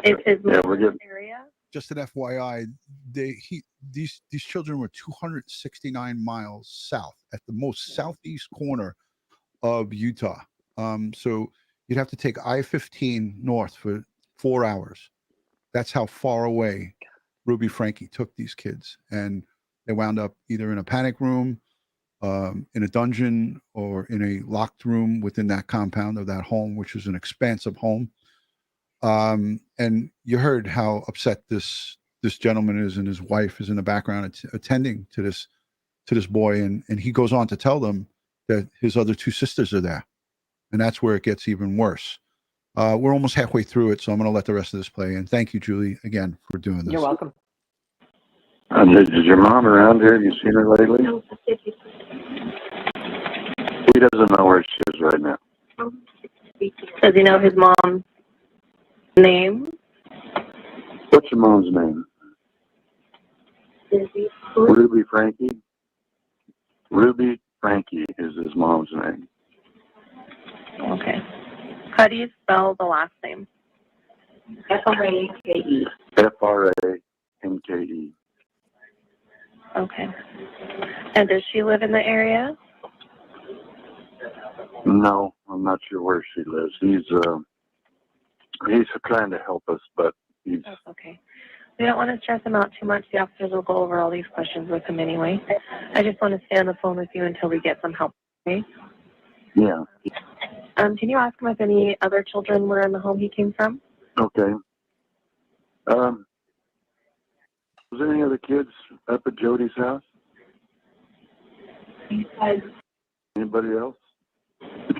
Is his mom we're in getting. the area? Just an FYI, these children were 269 miles south, at the most southeast corner of Utah. So you'd have to take I-15 north for 4 hours. That's how far away Ruby Franke took these kids, and they wound up either in a panic room, in a dungeon, or in a locked room within that compound of that home, which was an expansive home. And you heard how upset this gentleman is, and his wife is in the background attending to this boy, and he goes on to tell them that his other two sisters are there, and that's where it gets even worse. We're almost halfway through it, so I'm going to let the rest of this play. And thank you, Julie, again for doing this. You're welcome. Is your mom around here? Have you seen her lately? He doesn't know where she is right now. Does he know his mom's name? What's your mom's name? Ruby Franke. Ruby Franke is his mom's name. Okay. How do you spell the last name? F-R-A-N-K-E. F-R-A-N-K-E. Okay. And does she live in the area? No, I'm not sure where she lives. He's trying to help us, but he's. That's okay. We don't want to stress him out too much. The officers will go over all these questions with him anyway. I just want to stay on the phone with you until we get some help. Okay? Yeah. Can you ask him if any other children were in the home he came from? Okay. Was there any other kids up at Jody's house? Anybody else?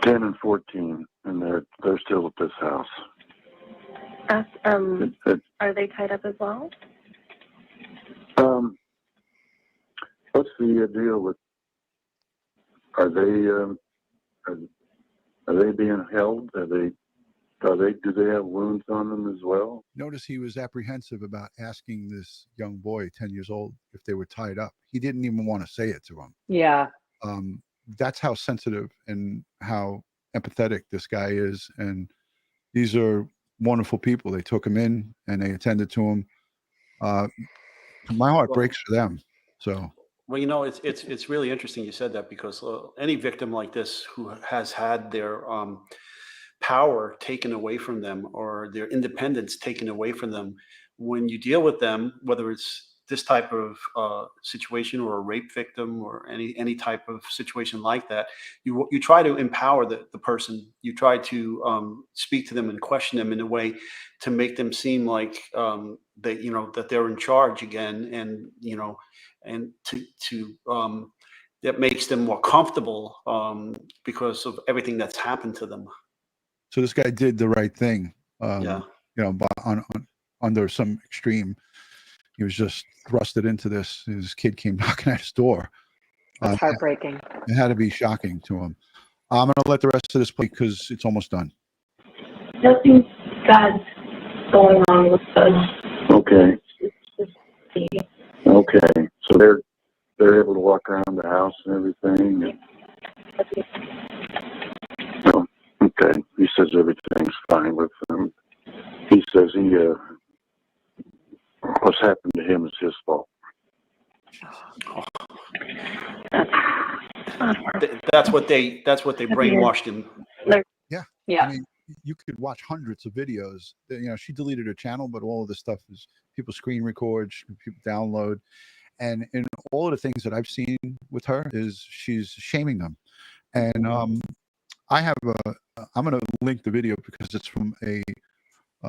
10 and 14, and they're still at this house. Are they tied up as well? What's the deal with? Are they being held? Do they have wounds on them as well? Notice he was apprehensive about asking this young boy, 10 years old, if they were tied up. He didn't even want to say it to him. Yeah. That's how sensitive and how empathetic this guy is. And these are wonderful people. They took him in and they attended to him. My heart breaks for them. So. Well, you know, it's really interesting you said that, because any victim like this who has had their power taken away from them or their independence taken away from them, when you deal with them, whether it's this type of situation or a rape victim or any type of situation like that, you try to empower the person. You try to speak to them and question them in a way to make them seem like that they're in charge again, and and that makes them more comfortable because of everything that's happened to them. So this guy did the right thing. Yeah. Under some extreme, he was just thrusted into this. His kid came knocking at his door. That's heartbreaking. It had to be shocking to him. I'm going to let the rest of this play because it's almost done. Nothing bad's going on with us. Okay. Okay. So they're able to walk around the house and everything. Oh, okay. He says everything's fine with them. He says what's happened to him is his fault. That's what they brainwashed him. Yeah. Yeah. I mean, you could watch hundreds of videos. She deleted her channel, but all of this stuff is people screen record, people download. And in all of the things that I've seen with her is she's shaming them. And I'm going to link the video because it's from a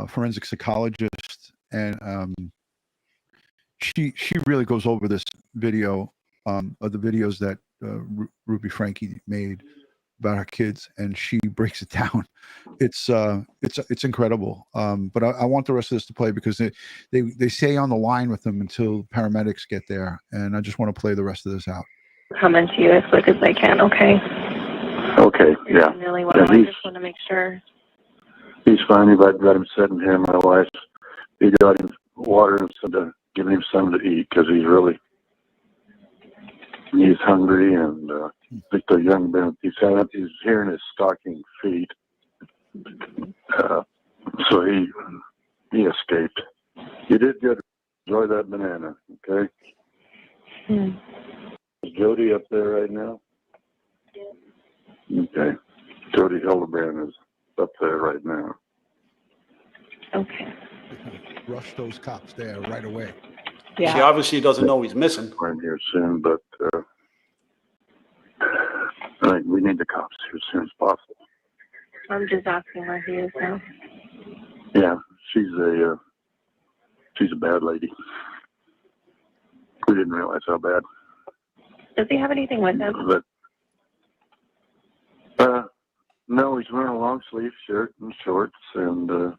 forensic psychologist. And she really goes over this video of the videos that Ruby Franke made about her kids, and she breaks it down. It's incredible. But I want the rest of this to play because they stay on the line with them until paramedics get there, and I just want to play the rest of this out. Coming to you as quick as I can, okay? Okay, yeah. Really well. I just want to make sure. He's fine. I've got him sitting here. My wife, he got him water and giving him something to eat because he's really. He's hungry, and just a young man. He's hearing his stocking feet. So he escaped. You did good. Enjoy that banana, okay? Is Jodi up there right now? Okay. Jodi Hildebrandt is up there right now. Okay. Rush those cops there right away. She obviously doesn't know he's missing. We're in here soon, but we need the cops here as soon as possible. I'm just asking where he is now. Yeah, she's a bad lady. We didn't realize how bad. Does he have anything with him? But no, he's wearing a long sleeve shirt and shorts, and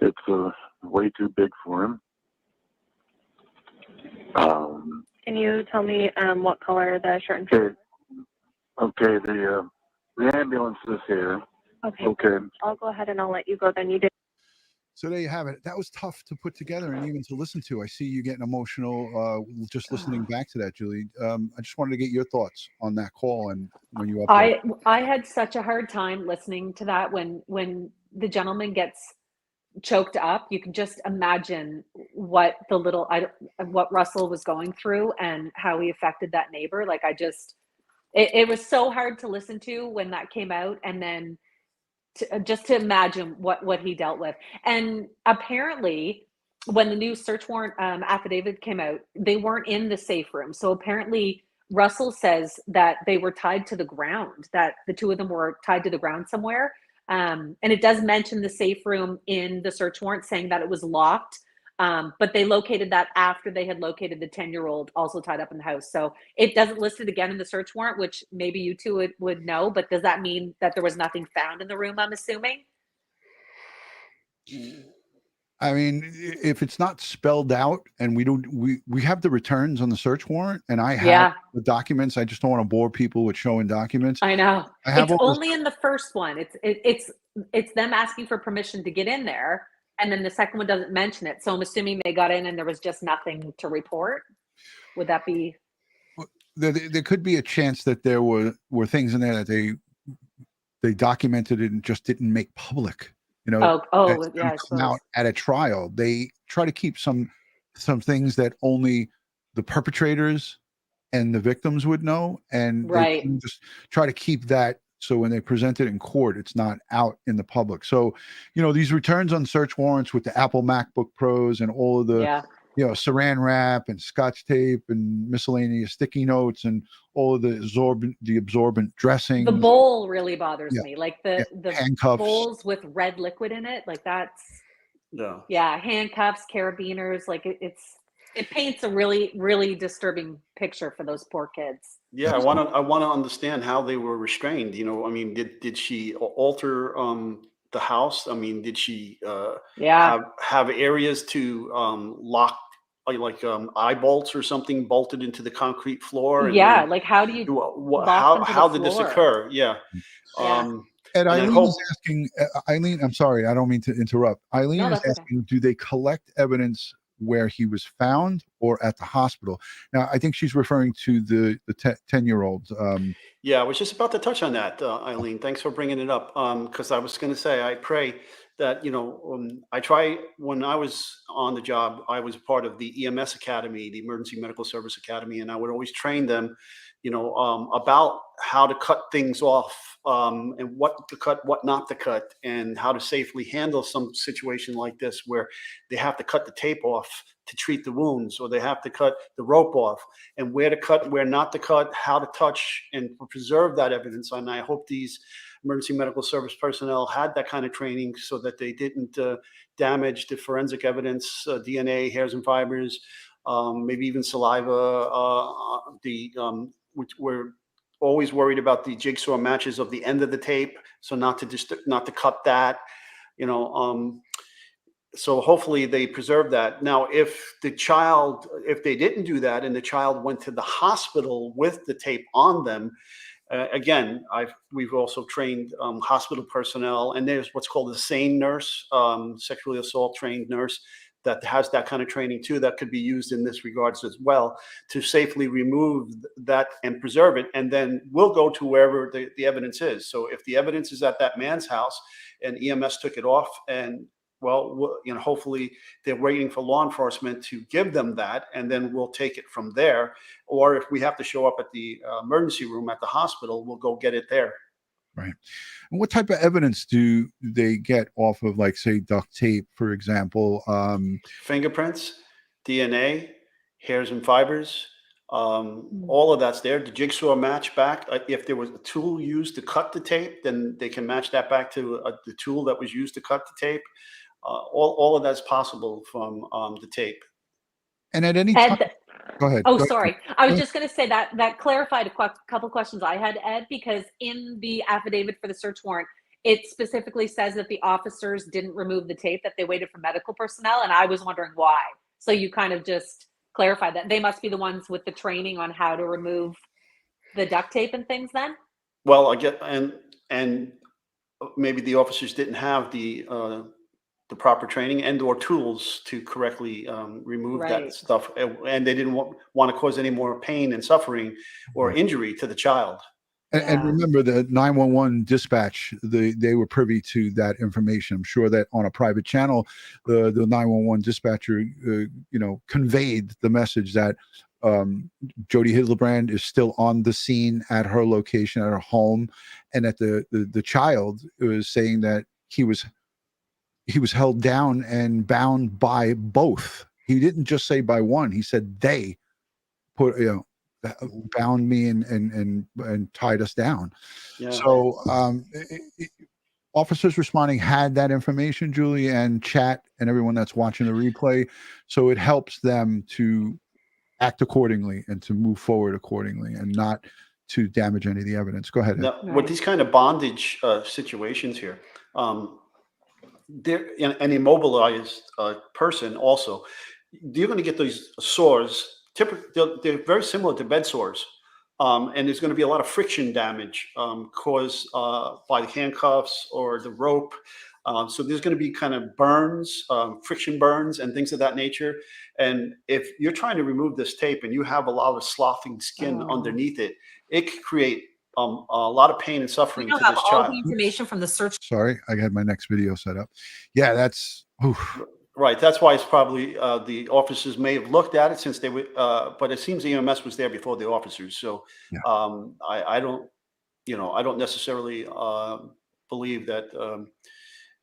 it's way too big for him. Can you tell me what color the shirt and shorts? Okay, the ambulance is here. Okay. I'll go ahead and I'll let you go then. You did. So there you have it. That was tough to put together and even to listen to. I see you getting emotional just listening back to that, Julie. I just wanted to get your thoughts on that call and when you I had such a hard time listening to that when the gentleman gets choked up. You can just imagine what what Russell was going through and how he affected that neighbor. Like it was so hard to listen to when that came out, and then just to imagine what he dealt with. And apparently when the new search warrant affidavit came out, they weren't in the safe room. So apparently Russell says that they were tied to the ground, that the two of them were tied to the ground somewhere. And it does mention the safe room in the search warrant, saying that it was locked. But they located that after they had located the 10-year-old also tied up in the house. So it doesn't list it again in the search warrant, which maybe you two would know, but does that mean that there was nothing found in the room, I'm assuming? I mean, if it's not spelled out and we have the returns on the search warrant and I have the documents, I just don't want to bore people with showing documents. I know. I have it's only in the first one. It's them asking for permission to get in there. And then the second one doesn't mention it. So I'm assuming they got in and there was just nothing to report. Would that be? There could be a chance that there were things in there that they documented and just didn't make public. You know, Yeah. Come out at a trial. They try to keep some things that only the perpetrators and the victims would know, and they just try to keep that. So when they present it in court, it's not out in the public. So, you know, these returns on search warrants with the Apple MacBook Pros and all of the, saran wrap and Scotch tape and miscellaneous sticky notes and all of the absorbent dressing. The bowl really bothers me. Like the handcuffs. Bowls with red liquid in it. Like that's, handcuffs, carabiners. Like it paints a really, really disturbing picture for those poor kids. Yeah, I want to understand how they were restrained. You know, I mean, did she alter the house? I mean, did she have areas to lock, like eye bolts or something bolted into the concrete floor? And like how do you how did this occur? And Eileen is asking, Eileen, I'm sorry, I don't mean to interrupt. Eileen is asking, do they collect evidence where he was found or at the hospital? Now, I think she's referring to the 10-year-old. I was just about to touch on that, Eileen. Thanks for bringing it up. Because I was going to say, I pray that, I try, when I was on the job, I was part of the EMS Academy, the Emergency Medical Service Academy, and I would always train them, about how to cut things off, and what to cut, what not to cut, and how to safely handle some situation like this where they have to cut the tape off to treat the wounds, or they have to cut the rope off, and where to cut, where not to cut, how to touch and preserve that evidence. And I hope these emergency medical service personnel had that kind of training so that they didn't damage the forensic evidence, DNA, hairs and fibers, maybe even saliva, which we're always worried about the jigsaw matches of the end of the tape. So not to cut that, so hopefully they preserve that. Now, if they didn't do that and the child went to the hospital with the tape on them, again, we've also trained hospital personnel, and there's what's called a SANE nurse, sexually assault trained nurse, that has that kind of training too, that could be used in this regards as well, to safely remove that and preserve it. And then we'll go to wherever the evidence is. So if the evidence is at that man's house and EMS took it off, and well, you know, hopefully they're waiting for law enforcement to give them that, and then we'll take it from there. Or if we have to show up at the emergency room at the hospital, we'll go get it there. Right. And what type of evidence do they get off of, like, say, duct tape, for example? Fingerprints, DNA, hairs and fibers, all of that's there. The jigsaw match back. If there was a tool used to cut the tape, then they can match that back to the tool that was used to cut the tape. All of that's possible from the tape. And at any time, go ahead. Oh, Go sorry. ahead. I was just going to say that clarified a couple questions I had, Ed, because in the affidavit for the search warrant, it specifically says that the officers didn't remove the tape, that they waited for medical personnel, and I was wondering why. So you kind of just clarified that. They must be the ones with the training on how to remove the duct tape and things then? Well, I get, and maybe the officers didn't have the proper training and or tools to correctly remove Right. that stuff, and they didn't want to cause any more pain and suffering or injury to the child. And remember, the 911 dispatch, they were privy to that information. I'm sure that on a private channel, the 911 dispatcher, conveyed the message that Jodi Hildebrandt is still on the scene at her location, at her home, and that the child was saying that he was held down and bound by both. He didn't just say by one. He said they bound me and tied us down. Yeah. So officers responding had that information, Julie, and chat and everyone that's watching the replay. So it helps them to act accordingly and to move forward accordingly and not to damage any of the evidence. Go ahead, Ed. Now, with these kind of bondage situations here, they're an immobilized person also, you're going to get these sores. Typically, they're very similar to bed sores. And there's going to be a lot of friction damage caused by the handcuffs or the rope. So there's going to be kind of burns, friction burns and things of that nature. And if you're trying to remove this tape and you have a lot of sloughing skin underneath it, it could create a lot of pain and suffering We don't to have this all child. the information from the search. Sorry, I had my next video set up. Yeah, that's Right. That's why it's probably the officers may have looked at it since they were, but it seems the EMS was there before the officers. So I don't necessarily believe that,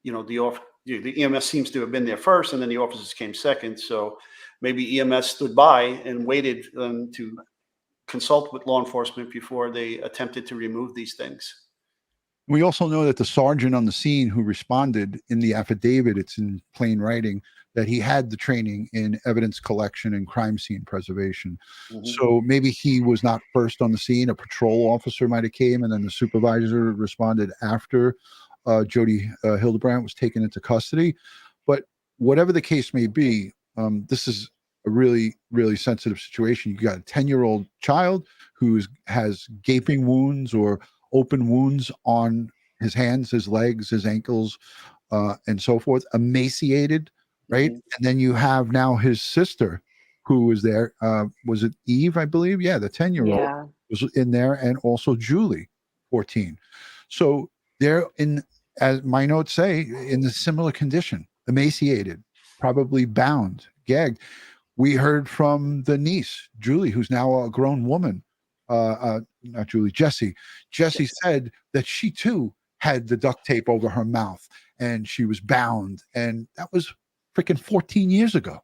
the EMS seems to have been there first and then the officers came second. So maybe EMS stood by and waited to consult with law enforcement before they attempted to remove these things. We also know that the sergeant on the scene who responded in the affidavit, it's in plain writing, that he had the training in evidence collection and crime scene preservation. So maybe he was not first on the scene. A patrol officer might have came, and then the supervisor responded after Jodi Hildebrandt was taken into custody. But whatever the case may be, this is a really, really sensitive situation. You got a 10-year-old child who has gaping wounds or open wounds on his hands, his legs, his ankles, and so forth, emaciated, right? And then you have now his sister who was there. Was it Eve, I believe? Yeah, the 10-year-old was in there, and also Julie, 14. So they're in, as my notes say, in a similar condition, emaciated, probably bound, gagged. We heard from the niece, Julie, who's now a grown woman. Not Julie, Jessie. Jessie said that she too had the duct tape over her mouth and she was bound, and that was freaking 14 years ago.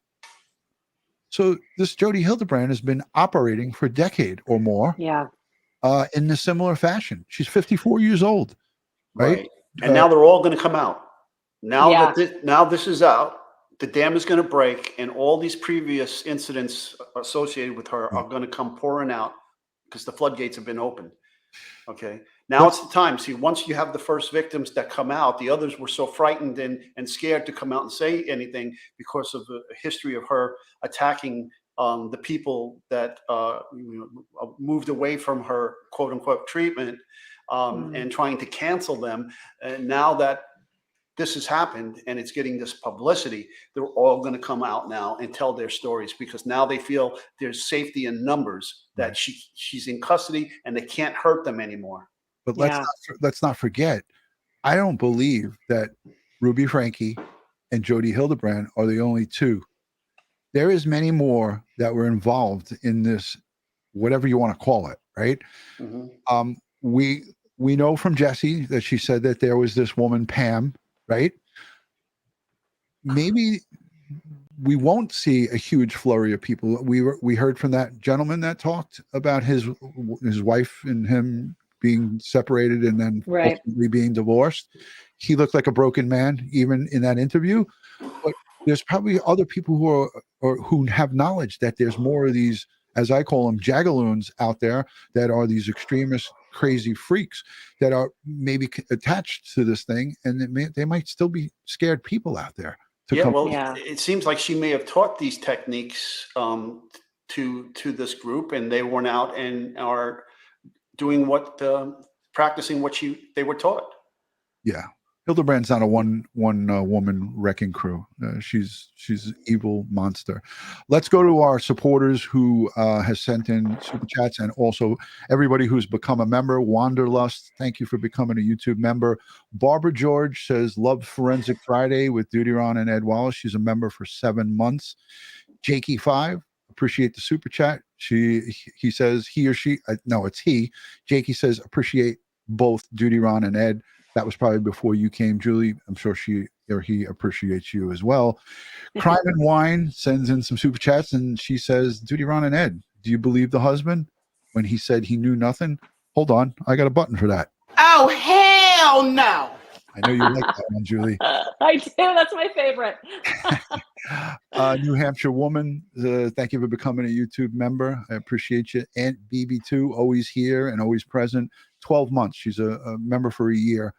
So this Jodi Hildebrandt has been operating for a decade or more, in a similar fashion. She's 54 years old, right? And now they're all going to come out. Now that this is out, the dam is going to break, and all these previous incidents associated with her are going to come pouring out, because the floodgates have been opened. Okay. Now it's the time. See, once you have the first victims that come out, the others were so frightened and scared to come out and say anything because of the history of her attacking the people that moved away from her quote unquote treatment and trying to cancel them. And now that this has happened and it's getting this publicity, they're all going to come out now and tell their stories, because now they feel there's safety in numbers, that she's in custody and they can't hurt them anymore. But let's not forget, I don't believe that Ruby Franke and Jodi Hildebrandt are the only two. There is many more that were involved in this, whatever you want to call it, right? Mm-hmm. We know from Jessie that she said that there was this woman, Pam, right? Maybe we won't see a huge flurry of people. We heard from that gentleman that talked about his wife and him being separated and then ultimately being divorced. He looked like a broken man, even in that interview. But there's probably other people who have knowledge that there's more of these, as I call them, jagaloons out there that are these extremist, crazy freaks that are maybe attached to this thing, and they might still be scared people out there. It seems like she may have taught these techniques to this group, and they went out and are doing practicing what they were taught. Yeah. Hildebrandt's not a one woman wrecking crew. She's an evil monster. Let's go to our supporters who has sent in super chats, and also everybody who's become a member. Wanderlust, thank you for becoming a YouTube member. Barbara George says, love Forensic Friday with DutyRon and Ed Wallace. She's a member for 7 months. Jakey5, appreciate the super chat. He says he or she, no, it's he. Jakey says, appreciate both DutyRon and Ed. That was probably before you came, Julie. I'm sure she or he appreciates you as well. Crime and Wine sends in some super chats, and she says, DutyRon and Ed, do you believe the husband when he said he knew nothing? Hold on, I got a button for that. Oh, hell no. I know you like that one, Julie. I do. That's my favorite. New Hampshire Woman, thank you for becoming a YouTube member. I appreciate you. Aunt BB2, always here and always present. 12 months. She's a member for a year.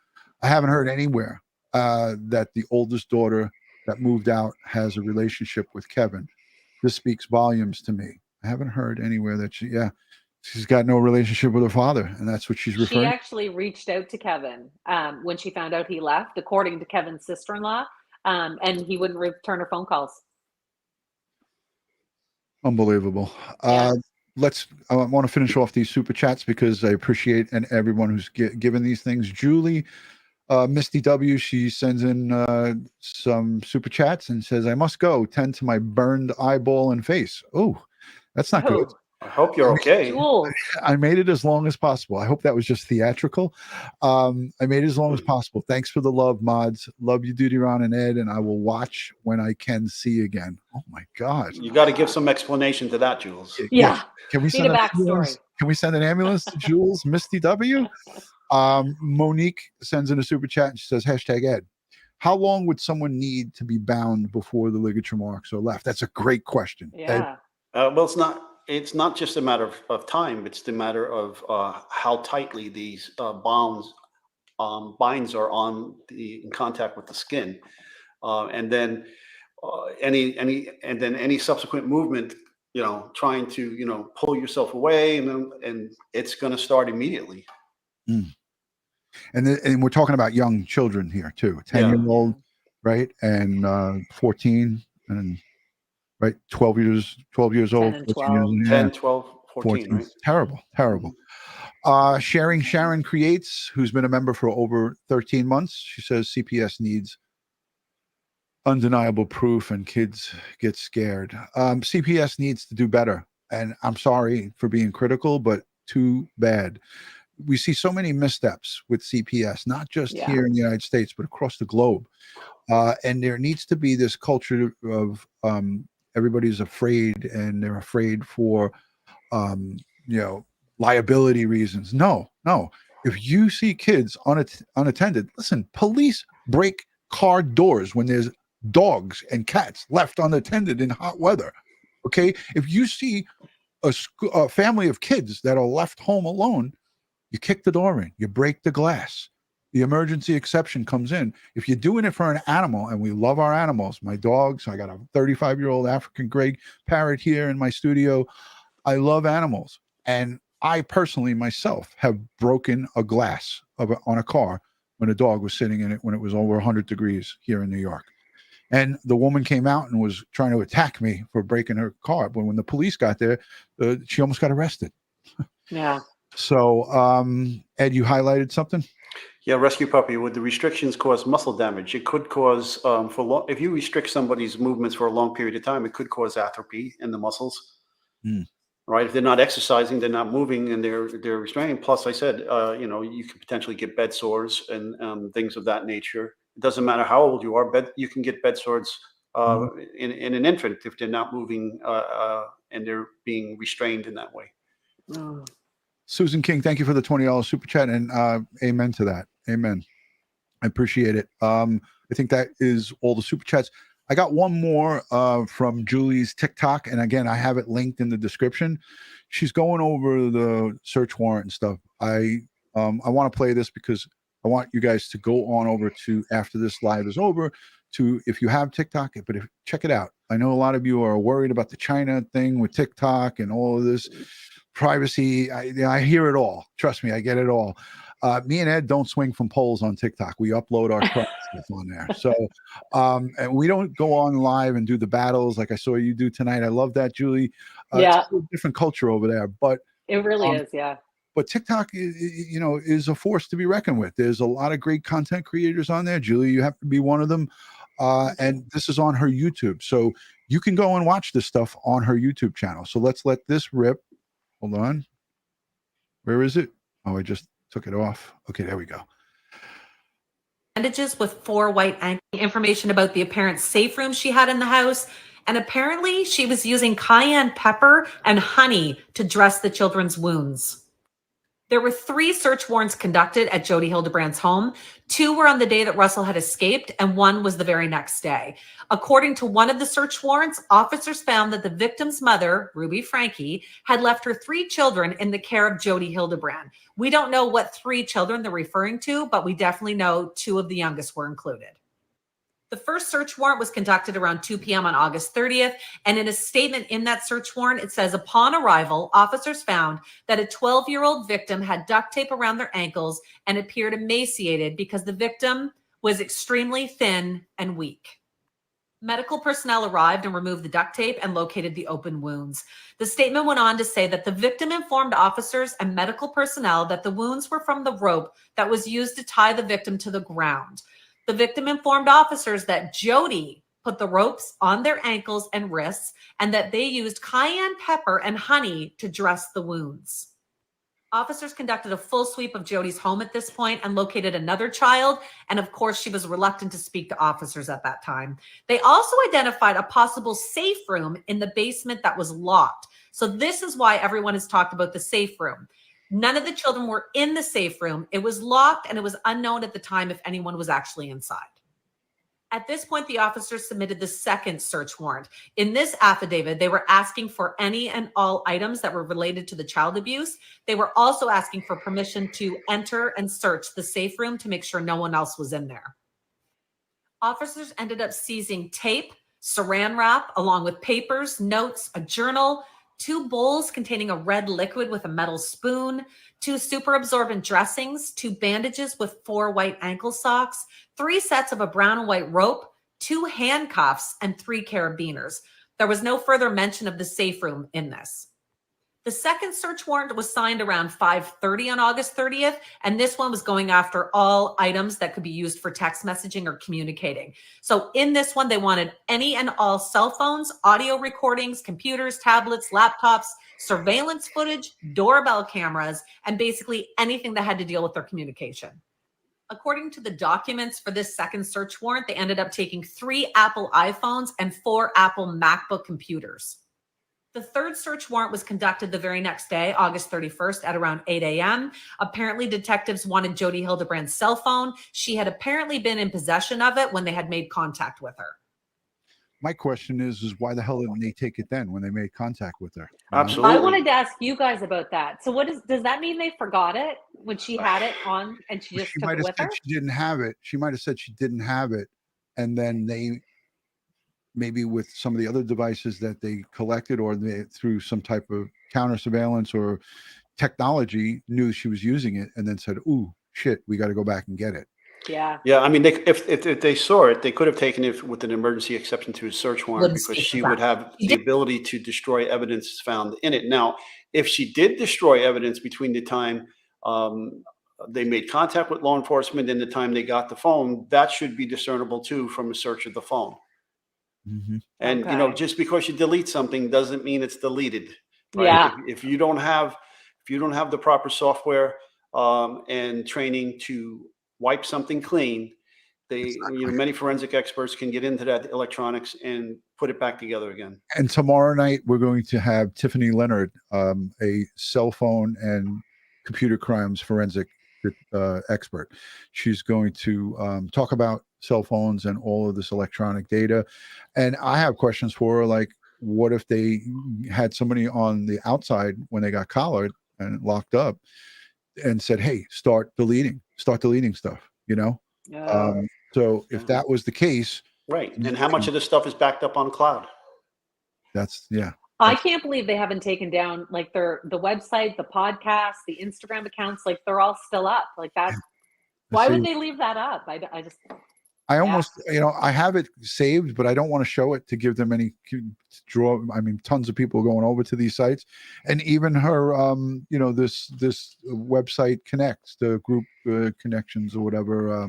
I haven't heard anywhere that the oldest daughter that moved out has a relationship with Kevin. This speaks volumes to me. I haven't heard anywhere that she's got no relationship with her father, and that's what she's referring. She actually reached out to Kevin when she found out he left, according to Kevin's sister-in-law, and he wouldn't return her phone calls. Unbelievable. Yeah. I want to finish off these super chats because I appreciate everyone who's given these things. Julie, Misty W, she sends in some super chats and says, I must go tend to my burned eyeball and face. Oh, that's not good. I hope you're okay. I made it as long as possible. I hope that was just theatrical. I made it as long as possible. Thanks for the love, mods. Love you, DutyRon and Ed, and I will watch when I can see again. Oh my God. You got to give some explanation to that, Jules. Yeah. Can we send a backstory? Can we send an ambulance to Jules, Misty W? Monique sends in a super chat and she says, #Ed. How long would someone need to be bound before the ligature marks are left? That's a great question. Yeah. Well, it's not just a matter of time. It's the matter of how tightly these binds are in contact with the skin, and then any subsequent movement, trying to pull yourself away, and it's going to start immediately. And we're talking about young children here too, 10-year-old, right, and 14 and. Right, 12 years old, 10 and 12. 10, 12, 14, right? Terrible. Sharon Creates, who's been a member for over 13 months. She says CPS needs undeniable proof and kids get scared. CPS needs to do better. And I'm sorry for being critical, but too bad. We see so many missteps with CPS, not just here in the United States, but across the globe. And there needs to be this culture of everybody's afraid, and they're afraid for, liability reasons. No. If you see kids unattended, listen, police break car doors when there's dogs and cats left unattended in hot weather. Okay. If you see a family of kids that are left home alone, you kick the door in, you break the glass. The emergency exception comes in. If you're doing it for an animal, and we love our animals, my dogs, I got a 35-year-old African gray parrot here in my studio. I love animals. And I personally myself have broken a glass on a car when a dog was sitting in it when it was over 100 degrees here in New York. And the woman came out and was trying to attack me for breaking her car. But when the police got there, she almost got arrested. Yeah. So, Ed, you highlighted something? Yeah, rescue puppy. Would the restrictions cause muscle damage? It could cause, if you restrict somebody's movements for a long period of time, it could cause atrophy in the muscles. Right? If they're not exercising, they're not moving, and they're restrained. Plus, I said, you could potentially get bed sores and things of that nature. It doesn't matter how old you are. You can get bed sores in an infant if they're not moving and they're being restrained in that way. Susan King, thank you for the $20 super chat, and amen to that. Amen. I appreciate it. I think that is all the super chats. I got one more from Julie's TikTok, and again, I have it linked in the description. She's going over the search warrant and stuff. I want to play this because I want you guys to go on over to, after this live is over, to, if you have TikTok, but check it out. I know a lot of you are worried about the China thing with TikTok and all of this privacy. I hear it all. Trust me, I get it all. Me and Ed don't swing from poles on TikTok. We upload our stuff on there. So, and we don't go on live and do the battles like I saw you do tonight. I love that, Julie. Yeah. It's a different culture over there, but It really is. Yeah. But TikTok, is a force to be reckoned with. There's a lot of great content creators on there. Julie, you have to be one of them. And this is on her YouTube. So you can go and watch this stuff on her YouTube channel. So let's let this rip. Hold on. Where is it? Oh, I just took it off. Okay, there we go. Bandages with 4 white ankles. Information about the apparent safe room she had in the house. And apparently she was using cayenne pepper and honey to dress the children's wounds. There were 3 search warrants conducted at Jodi Hildebrandt's home. 2 were on the day that Russell had escaped, and 1 was the very next day. According to one of the search warrants, officers found that the victim's mother, Ruby Franke, had left her 3 children in the care of Jodi Hildebrandt. We don't know what 3 children they're referring to, but we definitely know 2 of the youngest were included. The first search warrant was conducted around 2 p.m. on August 30th, and in a statement in that search warrant, it says, upon arrival, officers found that a 12-year-old victim had duct tape around their ankles and appeared emaciated because the victim was extremely thin and weak. Medical personnel arrived and removed the duct tape and located the open wounds. The statement went on to say that the victim informed officers and medical personnel that the wounds were from the rope that was used to tie the victim to the ground. The victim informed officers that Jodi put the ropes on their ankles and wrists and that they used cayenne pepper and honey to dress the wounds. Officers conducted a full sweep of Jodi's home at this point and located another child. And of course, she was reluctant to speak to officers at that time. They also identified a possible safe room in the basement that was locked. So this is why everyone has talked about the safe room. None of the children were in the safe room. It was locked and it was unknown at the time if anyone was actually inside. At this point, the officers submitted the second search warrant. In this affidavit, they were asking for any and all items that were related to the child abuse. They were also asking for permission to enter and search the safe room to make sure no one else was in there. Officers ended up seizing tape, saran wrap, along with papers, notes, a journal, 2 bowls containing a red liquid with a metal spoon, 2 super absorbent dressings, 2 bandages with 4 white ankle socks, 3 sets of a brown and white rope, 2 handcuffs, and 3 carabiners. There was no further mention of the safe room in this. The second search warrant was signed around 5:30 on August 30th, and this one was going after all items that could be used for text messaging or communicating. So in this one, they wanted any and all cell phones, audio recordings, computers, tablets, laptops, surveillance footage, doorbell cameras, and basically anything that had to deal with their communication. According to the documents for this second search warrant, they ended up taking 3 Apple iPhones and 4 Apple MacBook computers. The third search warrant was conducted the very next day, August 31st at around 8 a.m. Apparently, detectives wanted Jodi Hildebrandt's cell phone. She had apparently been in possession of it when they had made contact with her. My question is why the hell didn't they take it then when they made contact with her? Absolutely. I wanted to ask you guys about that. So does that mean they forgot it when she had it on and she just took it with her? She didn't have it. She might have said she didn't have it. And then they, maybe with some of the other devices that they collected or they, through some type of counter surveillance or technology, knew she was using it and then said, ooh, shit, we got to go back and get it. Yeah. Yeah, I mean, if they saw it, they could have taken it with an emergency exception to a search warrant Wouldn't because speak she to would that. have the ability to destroy evidence found in it. Now, if she did destroy evidence between the time they made contact with law enforcement and the time they got the phone, that should be discernible too from a search of the phone. Mhm. And just because you delete something doesn't mean it's deleted, right? Yeah. If you don't have the proper software and training to wipe something clean, many forensic experts can get into that electronics and put it back together again. And tomorrow night we're going to have Tiffany Leonard, a cell phone and computer crimes forensic expert. She's going to talk about cell phones and all of this electronic data. And I have questions for her, like, what if they had somebody on the outside when they got collared and locked up and said, hey, start deleting stuff, you know? So if that was the case, right. And how much of this stuff is backed up on cloud? I can't believe they haven't taken down like the website, the podcast, the Instagram accounts, like they're all still up. Like that. Why would they leave that up? I almost, I have it saved, but I don't want to show it to give them any draw. I mean, tons of people going over to these sites, and even her, this website connects the group connections or whatever.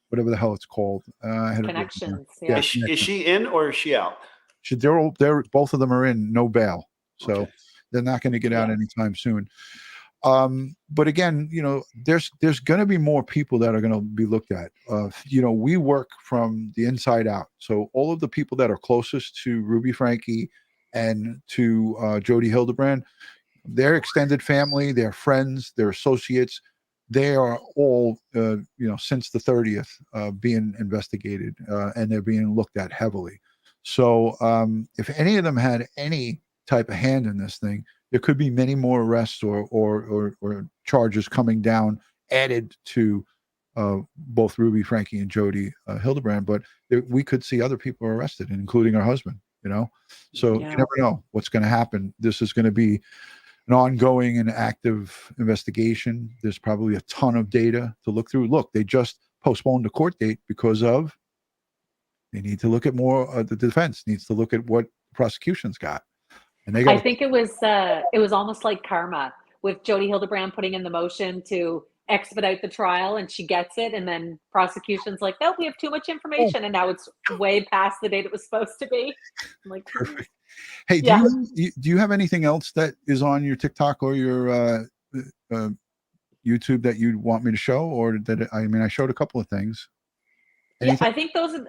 Whatever the hell it's called. Connections. Yeah. Is she in or is she out? They're both of them are in no bail, so they're not going to get out anytime soon. But again, there's going to be more people that are going to be looked at. We work from the inside out. So all of the people that are closest to Ruby Franke and to Jodi Hildebrandt, their extended family, their friends, their associates, they are all, since the 30th being investigated and they're being looked at heavily. So if any of them had any type of hand in this thing, there could be many more arrests or charges coming down added to both Ruby Franke and Jodi Hildebrandt. But we could see other people arrested, including her husband. So you never know what's going to happen. This is going to be an ongoing and active investigation. There's probably a ton of data to look through. Look, they just postponed the court date because they need to look at more. The defense needs to look at what the prosecution's got. And I think it was almost like karma with Jodi Hildebrandt putting in the motion to expedite the trial, and she gets it, and then prosecution's like, nope, we have too much information, and now it's way past the date it was supposed to be. I'm like, perfect. Hey, do you have anything else that is on your TikTok or your YouTube that you'd want me to show, or I showed a couple of things. Anything? Yeah,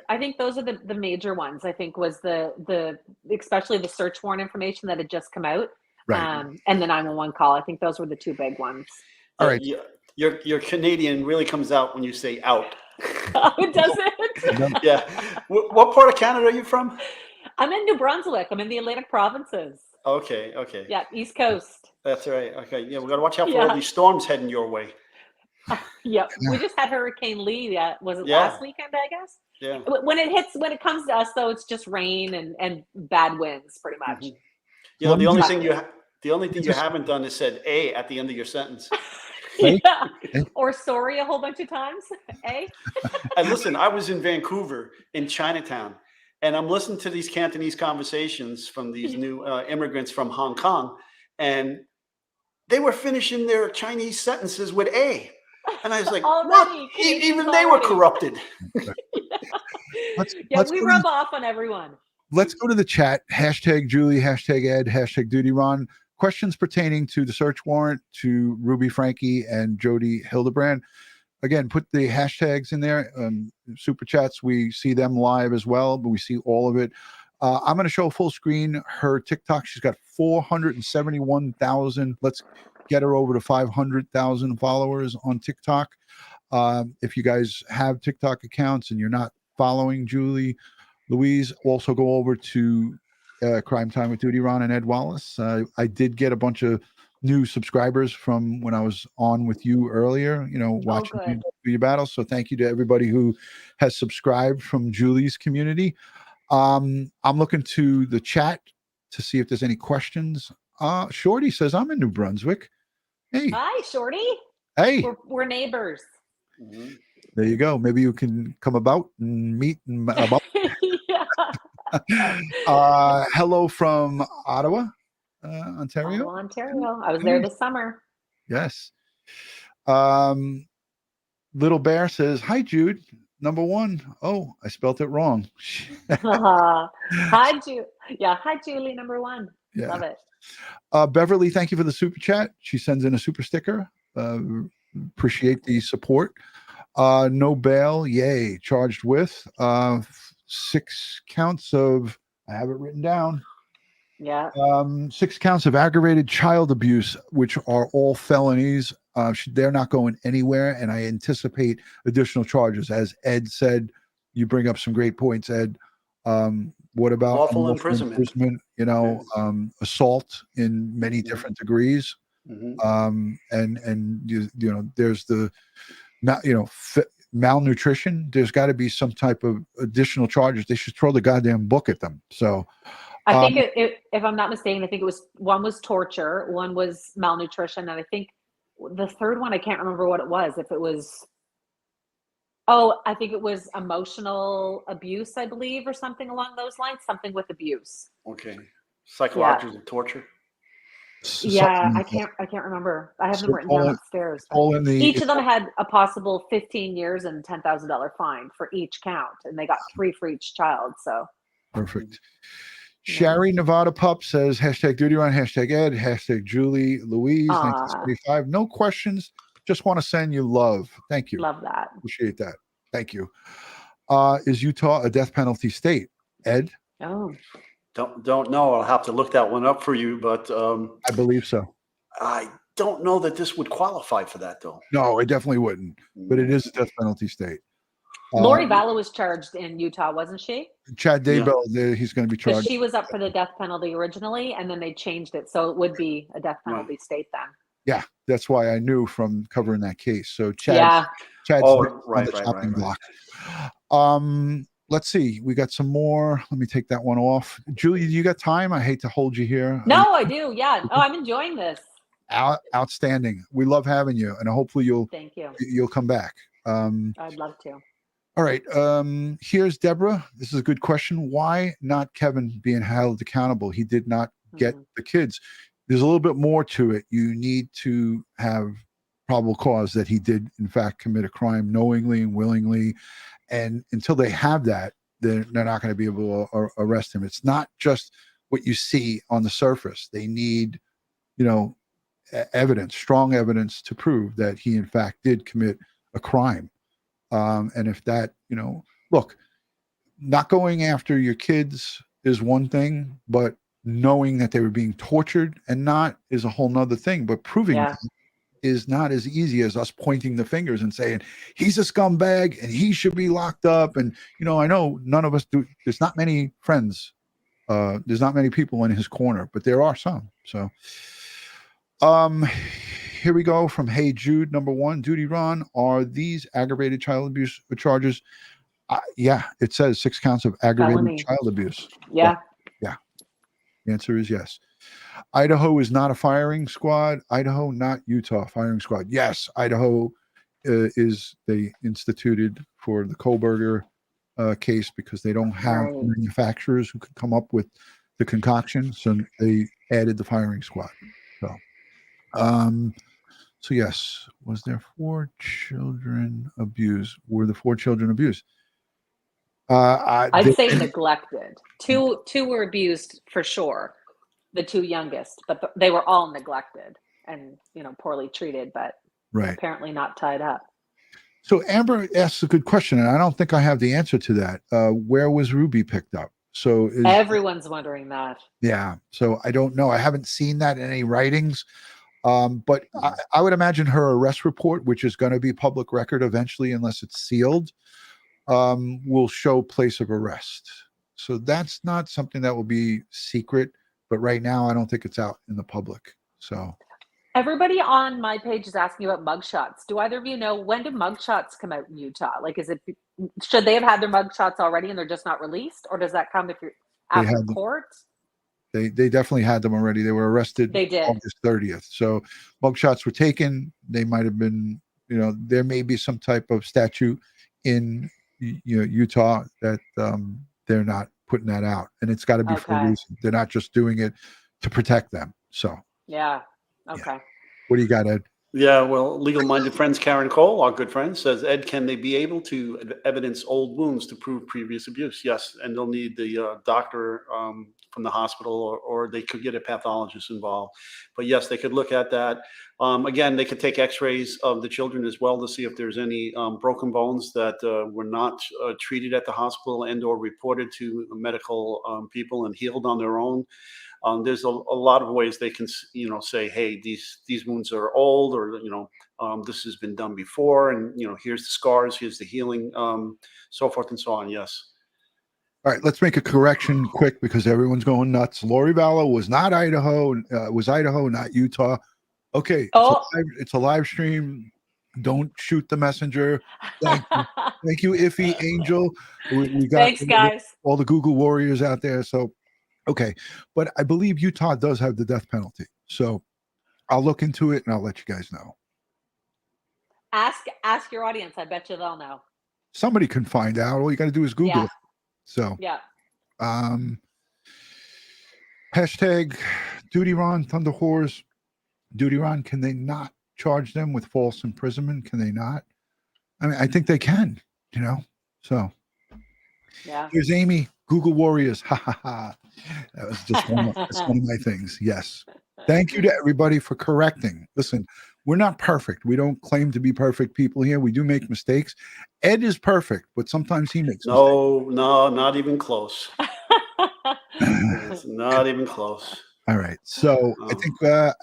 I think those are the major ones. I think was the especially the search warrant information that had just come out, right. And the 911 call. I think those were the two big ones. All right. Your Canadian really comes out when you say out. Oh, does it? Yeah. What part of Canada are you from? I'm in New Brunswick. I'm in the Atlantic provinces. Okay. Yeah, East Coast. That's right. Okay. Yeah, we got to watch out for all these storms heading your way. Yeah, we just had Hurricane Lee. Was it last weekend? I guess. Yeah. When it comes to us, though, it's just rain and bad winds, pretty much. Mm-hmm. The only thing you haven't done is said "a" at the end of your sentence. Yeah, or sorry a whole bunch of times. Eh? And listen, I was in Vancouver in Chinatown, and I'm listening to these Cantonese conversations from these new immigrants from Hong Kong, and they were finishing their Chinese sentences with "a." And I was like, what? Even they were corrupted. We rub off on everyone. Let's go to the chat. # Julie, # Ed, # DutyRon. Questions pertaining to the search warrant, to Ruby Franke and Jodi Hildebrandt. Again, put the hashtags in there. Super chats, we see them live as well, but we see all of it. I'm going to show full screen her TikTok. She's got 471,000. Let's get her over to 500,000 followers on TikTok. If you guys have TikTok accounts and you're not following Julie Louise, also go over to Crime Time with DutyRon and Ed Wallace. I did get a bunch of new subscribers from when I was on with you earlier, watching you do your battles. So thank you to everybody who has subscribed from Julie's community. I'm looking to the chat to see if there's any questions. Shorty says, I'm in New Brunswick. Hey. Hi, Shorty. Hey. We're neighbors. Mm-hmm. There you go. Maybe you can come about and meet and about. Hello from Ottawa, Ontario. Ottawa, Ontario. I was there this summer. Yes. Little Bear says, "Hi, Jude. Number one." Oh, I spelt it wrong. Hi, Julie. Yeah, hi, Julie. Number one. Yeah. Love it. Beverly, thank you for the super chat. She sends in a super sticker. Appreciate the support. No bail, yay. Charged with 6 counts of, I have it written down. Yeah. 6 counts of aggravated child abuse, which are all felonies. They're not going anywhere, and I anticipate additional charges. As Ed said, you bring up some great points, Ed. What about Lawful imprisonment? You know, assault in many different degrees. And you know, there's the malnutrition. There's got to be some type of additional charges. They should throw the goddamn book at them. So I think if I'm not mistaken, I think one was torture, one was malnutrition, and I think the third one, I can't remember what it was. If it was, I think it was emotional abuse, I believe, or something along those lines. Something with abuse. Okay. Psychological torture. Yeah, I can't remember. I have them written down upstairs. Each of them had a possible 15 years and $10,000 fine for each count, and they got 3 for each child. So perfect. Sherry Nevada Pup says #DutyRon, #Ed, #Julie Louise, 1975. No questions. Just want to send you love. Thank you. Love that. Appreciate that. Thank you. Is Utah a death penalty state? Ed? Oh. Don't know. I'll have to look that one up for you, but I believe so. I don't know that this would qualify for that, though. No, it definitely wouldn't. But it is a death penalty state. Lori Vallow was charged in Utah, wasn't she? Chad Daybell, he's going to be Because charged. she was up for the death penalty originally, and then they changed it, so it would be a death penalty state then. Yeah, that's why I knew from covering that case. So Chad's on the chopping block. Let's see. We got some more. Let me take that one off. Julie, you got time? I hate to hold you here. No, I do. Yeah. Oh, I'm enjoying this. Outstanding. We love having you, and hopefully Thank you. You'll come back. I'd love to. All right. Here's Deborah. This is a good question. Why not Kevin being held accountable? He did not get the kids. There's a little bit more to it. You need to have probable cause that he did, in fact, commit a crime knowingly and willingly. And until they have that, they're not going to be able to arrest him. It's not just what you see on the surface. They need, evidence, strong evidence to prove that he, in fact, did commit a crime. And if that, look, not going after your kids is one thing, but knowing that they were being tortured and not is a whole nother thing. But proving that is not as easy as us pointing the fingers and saying he's a scumbag and he should be locked up. And I know none of us do. There's not many friends. There's not many people in his corner, but there are some. So here we go from Hey Jude. Number one, DutyRon, are these aggravated child abuse charges? Yeah, it says 6 counts of aggravated child abuse. Yeah. The answer is yes. Idaho is not a firing squad. Idaho, not Utah, firing squad. Yes, Idaho they instituted for the Kohlberger case because they don't have manufacturers who could come up with the concoction, so they added the firing squad. So yes, was there 4 children abused? Were the 4 children abused? I'd say neglected. Two were abused for sure, the 2 youngest, but they were all neglected and poorly treated, but apparently not tied up. So Amber asks a good question, and I don't think I have the answer to that. Where was Ruby picked up? So everyone's wondering that. Yeah. So I don't know. I haven't seen that in any writings. But I would imagine her arrest report, which is going to be public record eventually, unless it's sealed, will show place of arrest. So that's not something that will be secret. But right now, I don't think it's out in the public. So everybody on my page is asking about mugshots. Do either of you know, when do mugshots come out in Utah? Like, should they have had their mugshots already and they're just not released, or does that come if you're after court? They definitely had them already. They were arrested August 30th. So mugshots were taken. They might have been there may be some type of statute in Utah that they're not putting that out, and it's got to be for a Okay. reason. They're not just doing it to protect them. So, Yeah. Okay. what do you got, Ed? Yeah, well, legal-minded friends Karen Cole, our good friend, says, Ed, can they be able to evidence old wounds to prove previous abuse? Yes, and they'll need the doctor from the hospital, or they could get a pathologist involved. But yes, they could look at that. Again, they could take x-rays of the children as well to see if there's any broken bones that were not treated at the hospital and or reported to medical people and healed on their own. There's a lot of ways they can, say, hey, these wounds are old, or, this has been done before, and, here's the scars, here's the healing, so forth and so on. Yes. All right, let's make a correction quick because everyone's going nuts. Lori Vallow was not Idaho, was Idaho, not Utah. Okay, it's a live stream. Don't shoot the messenger. Thank you, thank you, Iffy Angel. We got Thanks, guys. all the Google warriors out there. So, okay, but I believe Utah does have the death penalty. So I'll look into it and I'll let you guys know. Ask your audience. I bet you they'll know. Somebody can find out. All you got to do is Google it. So, yeah. Hashtag DutyRon, Thunder Whores. DutyRon, can they not charge them with false imprisonment? Can they not? I mean, I think they can, so. Yeah. Here's Amy, Google Warriors. Ha ha ha. That was just that's one of my things. Yes. Thank you to everybody for correcting. Listen, we're not perfect. We don't claim to be perfect people here. We do make mistakes. Ed is perfect, but sometimes he makes mistakes. No, not even close. It's not even close. All right. So I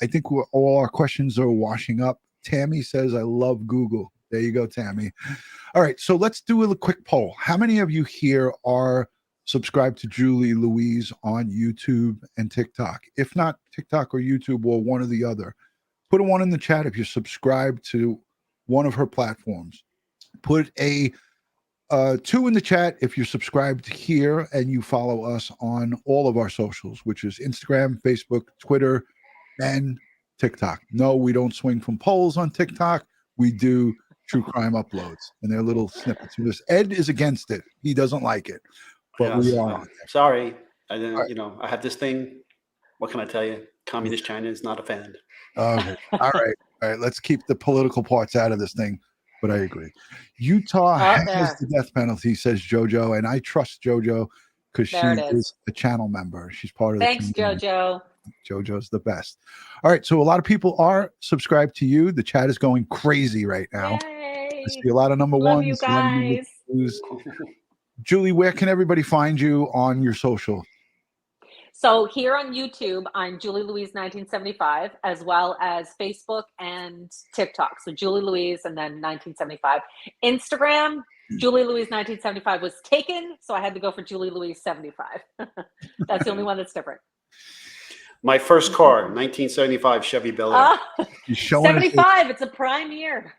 think all our questions are washing up. Tammy says, I love Google. There you go, Tammy. All right. So let's do a quick poll. How many of you here are subscribed to Julie Louise on YouTube and TikTok? If not TikTok or YouTube or one or the other, put a 1 in the chat if you're subscribed to one of her platforms. Put a 2 in the chat if you're subscribed here and you follow us on all of our socials, which is Instagram, Facebook, Twitter, and TikTok. No, we don't swing from polls on TikTok. We do true crime uploads, and they're little snippets of this. Ed is against it. He doesn't like it, but we are on there. Sorry. I didn't, I have this thing. What can I tell you? Communist China is not a fan. Okay. All right. Let's keep the political parts out of this thing. But I agree. Utah has the death penalty, says JoJo, and I trust JoJo because she is a channel member. She's part of the Thanks, community. JoJo. JoJo's the best. All right, so a lot of people are subscribed to you. The chat is going crazy right now. Yay. I see a lot of number Love ones. you guys. Julie, where can everybody find you on your social? So here on YouTube, I'm Julie Louise 1975, as well as Facebook and TikTok. So Julie Louise and then 1975. Instagram, Julie Louise 1975 was taken, so I had to go for Julie Louise 75. That's the only one that's different. My first car, 1975 Chevy Bel Air. He's showing 75, it's a prime year.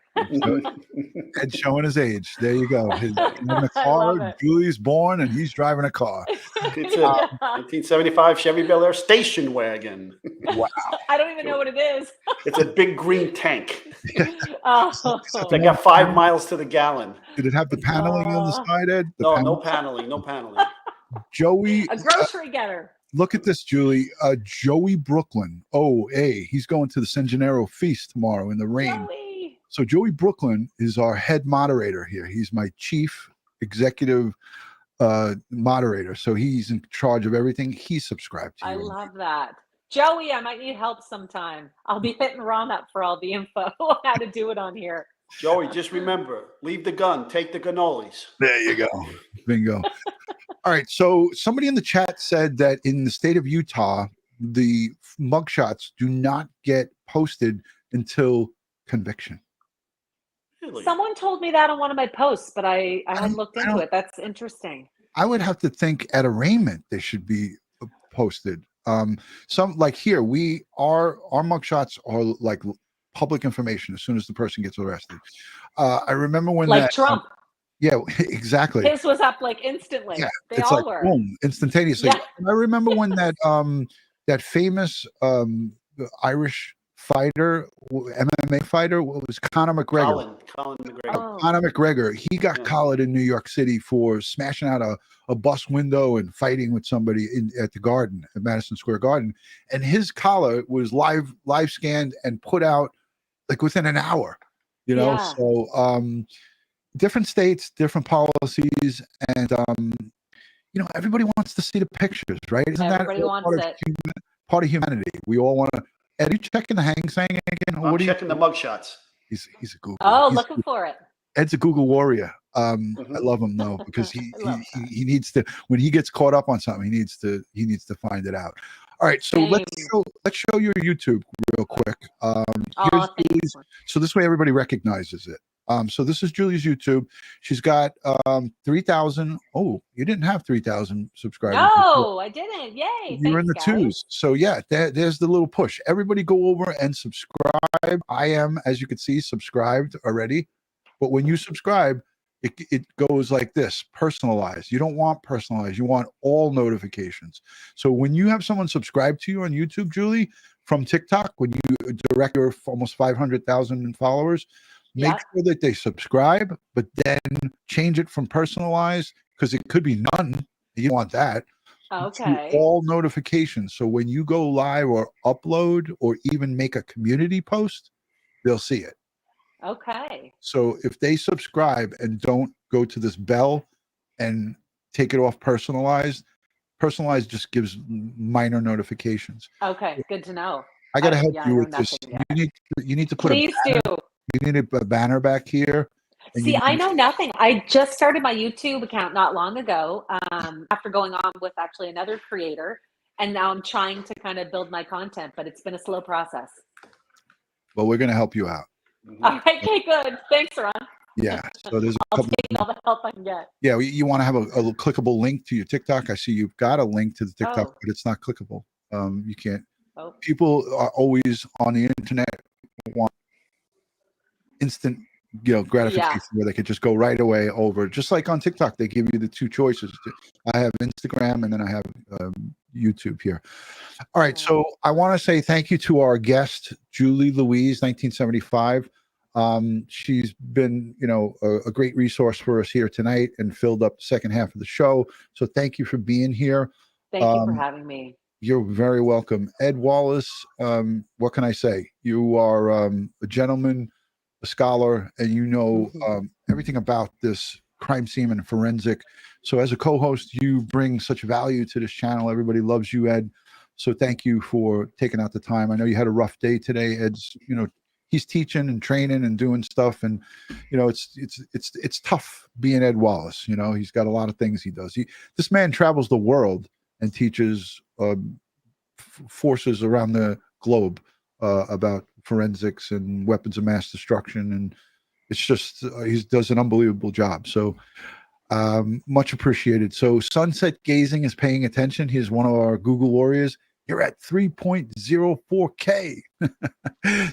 Ed's showing his age. There you go. He's in a car. Julie's born, and he's driving a car. It's a 1975 Chevy Bel Air station wagon. Wow. I don't even know what it is. It's a big green tank. Oh. They got 5 miles to the gallon. Did it have the paneling on the side, Ed? No paneling. No paneling. Joey. A grocery getter. Look at this, Julie. Joey Brooklyn. He's going to the San Gennaro feast tomorrow in the rain. Joey. So Joey Brooklyn is our head moderator here. He's my chief executive moderator. So he's in charge of everything. He's subscribed to you. I love that. Joey, I might need help sometime. I'll be hitting Ron up for all the info on how to do it on here. Joey, just remember, leave the gun, take the cannolis. There you go. Bingo. All right. So somebody in the chat said that in the state of Utah, the mugshots do not get posted until conviction. Really? Someone told me that on one of my posts, but I hadn't looked into it. That's interesting. I would have to think at arraignment they should be posted. Some like here, our mugshots are like public information as soon as the person gets arrested. I remember when like Trump. Yeah, exactly. His was up like instantly. Yeah, they it's all like were. Boom, instantaneously. Yeah. I remember when that famous Irish fighter, MMA fighter. What was Conor McGregor? Colin McGregor. Conor McGregor. He got collared in New York City for smashing out a bus window and fighting with somebody at the Garden, at Madison Square Garden. And his collar was live scanned and put out like within an hour. You know, so different states, different policies, and you know, everybody wants to see the pictures, right? Isn't Everybody that wants it. part of humanity? We all want to. Ed, are you checking the hang sang again? I'm checking the mugshots. He's a Google. Oh, looking for it. Ed's a Google warrior. I love him though, because he needs to, when he gets caught up on something, he needs to find it out. All right, so let's show your YouTube real quick. Here's Julie's, so this way everybody recognizes it. So this is Julie's YouTube. She's got 3,000. Oh, you didn't have 3,000 subscribers. No, I didn't. Yay. You're in the twos. So yeah, there's the little push. Everybody go over and subscribe. I am, as you can see, subscribed already. But when you subscribe, it goes like this, personalized. You don't want personalized. You want all notifications. So when you have someone subscribe to you on YouTube, Julie, from TikTok, when you direct your almost 500,000 followers, make sure that they subscribe, but then change it from personalized, because it could be none. You don't want that. Okay. To all notifications. So when you go live or upload or even make a community post, they'll see it. Okay. So if they subscribe and don't go to this bell and take it off personalized just gives minor notifications. Okay, good to know. I got to help you with this. You need to put Please do. You need a banner back here. See, I know nothing. I just started my YouTube account not long ago, after going on with actually another creator, and now I'm trying to kind of build my content, but it's been a slow process. Well, we're going to help you out. All right, okay, good. Thanks, Ron. Yeah. So there's a I'll couple. take all the help I can get. Yeah, you want to have a clickable link to your TikTok. I see you've got a link to the TikTok, but it's not clickable. You can't. Oh. People are always on the internet want instant, gratification where they could just go right away over. Just like on TikTok, they give you the two choices. I have Instagram and then I have YouTube here. All right, so I want to say thank you to our guest, Julie Louise, 1975. She's been, a great resource for us here tonight and filled up the second half of the show. So thank you for being here. Thank you for having me. You're very welcome. Ed Wallace, what can I say? You are a gentleman, a scholar, and you know everything about this crime scene and forensic. So as a co-host, you bring such value to this channel. Everybody loves you, Ed. So thank you for taking out the time. I know you had a rough day today. Ed's, he's teaching and training and doing stuff, and it's tough being Ed Wallace. He's got a lot of things he does. This man travels the world and teaches forces around the globe about forensics and weapons of mass destruction, and it's just he does an unbelievable job. So much appreciated. So Sunset Gazing is paying attention. He's one of our Google warriors. You're at 3.04K.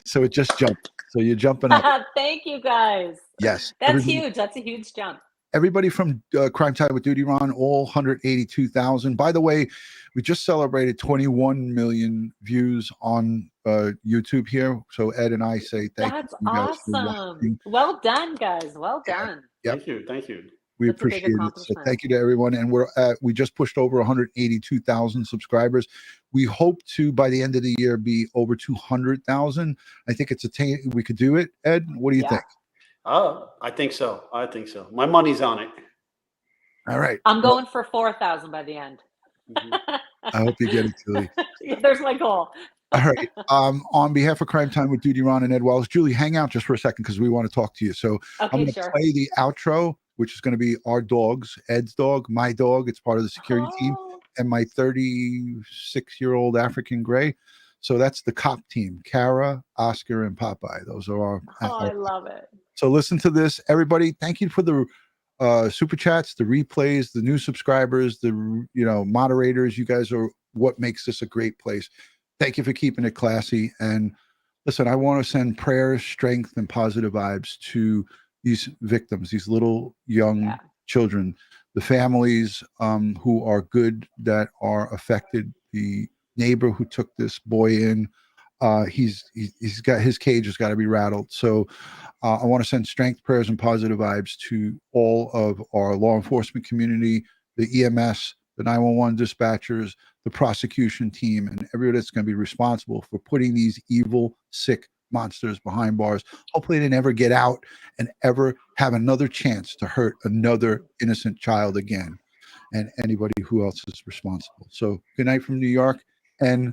So it just jumped. So you're jumping up. Thank you, guys. Yes. That's huge. That's a huge jump. Everybody from Crime Time with DutyRon, all 182,000. By the way, we just celebrated 21 million views on YouTube here. So Ed and I say thank you. That's awesome. Well done, guys. Well done. Yep. Thank you. We appreciate it. So thank you to everyone. And we just pushed over 182,000 subscribers. We hope to, by the end of the year, be over 200,000. I think we could do it. Ed, what do you think? I think so. My money's on it. All right. I'm going for 4,000 by the end. I hope you get it, Julie. There's my goal. All right. On behalf of Crime Time with DutyRon and Ed Wallace, Julie, hang out just for a second because we want to talk to you. So I'm going to play the outro, which is going to be our dogs, Ed's dog, my dog. It's part of the security team, and my 36-year-old African Gray. So that's the cop team, Kara, Oscar, and Popeye. Those are our. I love it. So listen to this, everybody. Thank you for the super chats, the replays, the new subscribers, the moderators. You guys are what makes this a great place. Thank you for keeping it classy. And listen, I want to send prayers, strength, and positive vibes to these victims, these little young children, the families who are good that are affected, the neighbor who took this boy in. he's got his cage has got to be rattled. So I want to send strength, prayers, and positive vibes to all of our law enforcement community, the EMS, the 911 dispatchers, the prosecution team, and everybody that's going to be responsible for putting these evil, sick monsters behind bars. Hopefully they never get out and ever have another chance to hurt another innocent child again, and anybody who else is responsible. So good night from New York and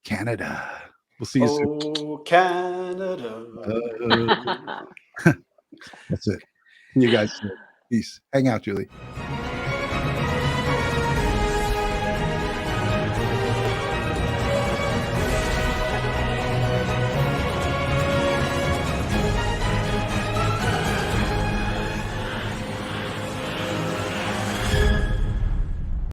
Canada. We'll see you soon. Oh, Canada. That's it. See you guys soon. Peace. Hang out, Julie.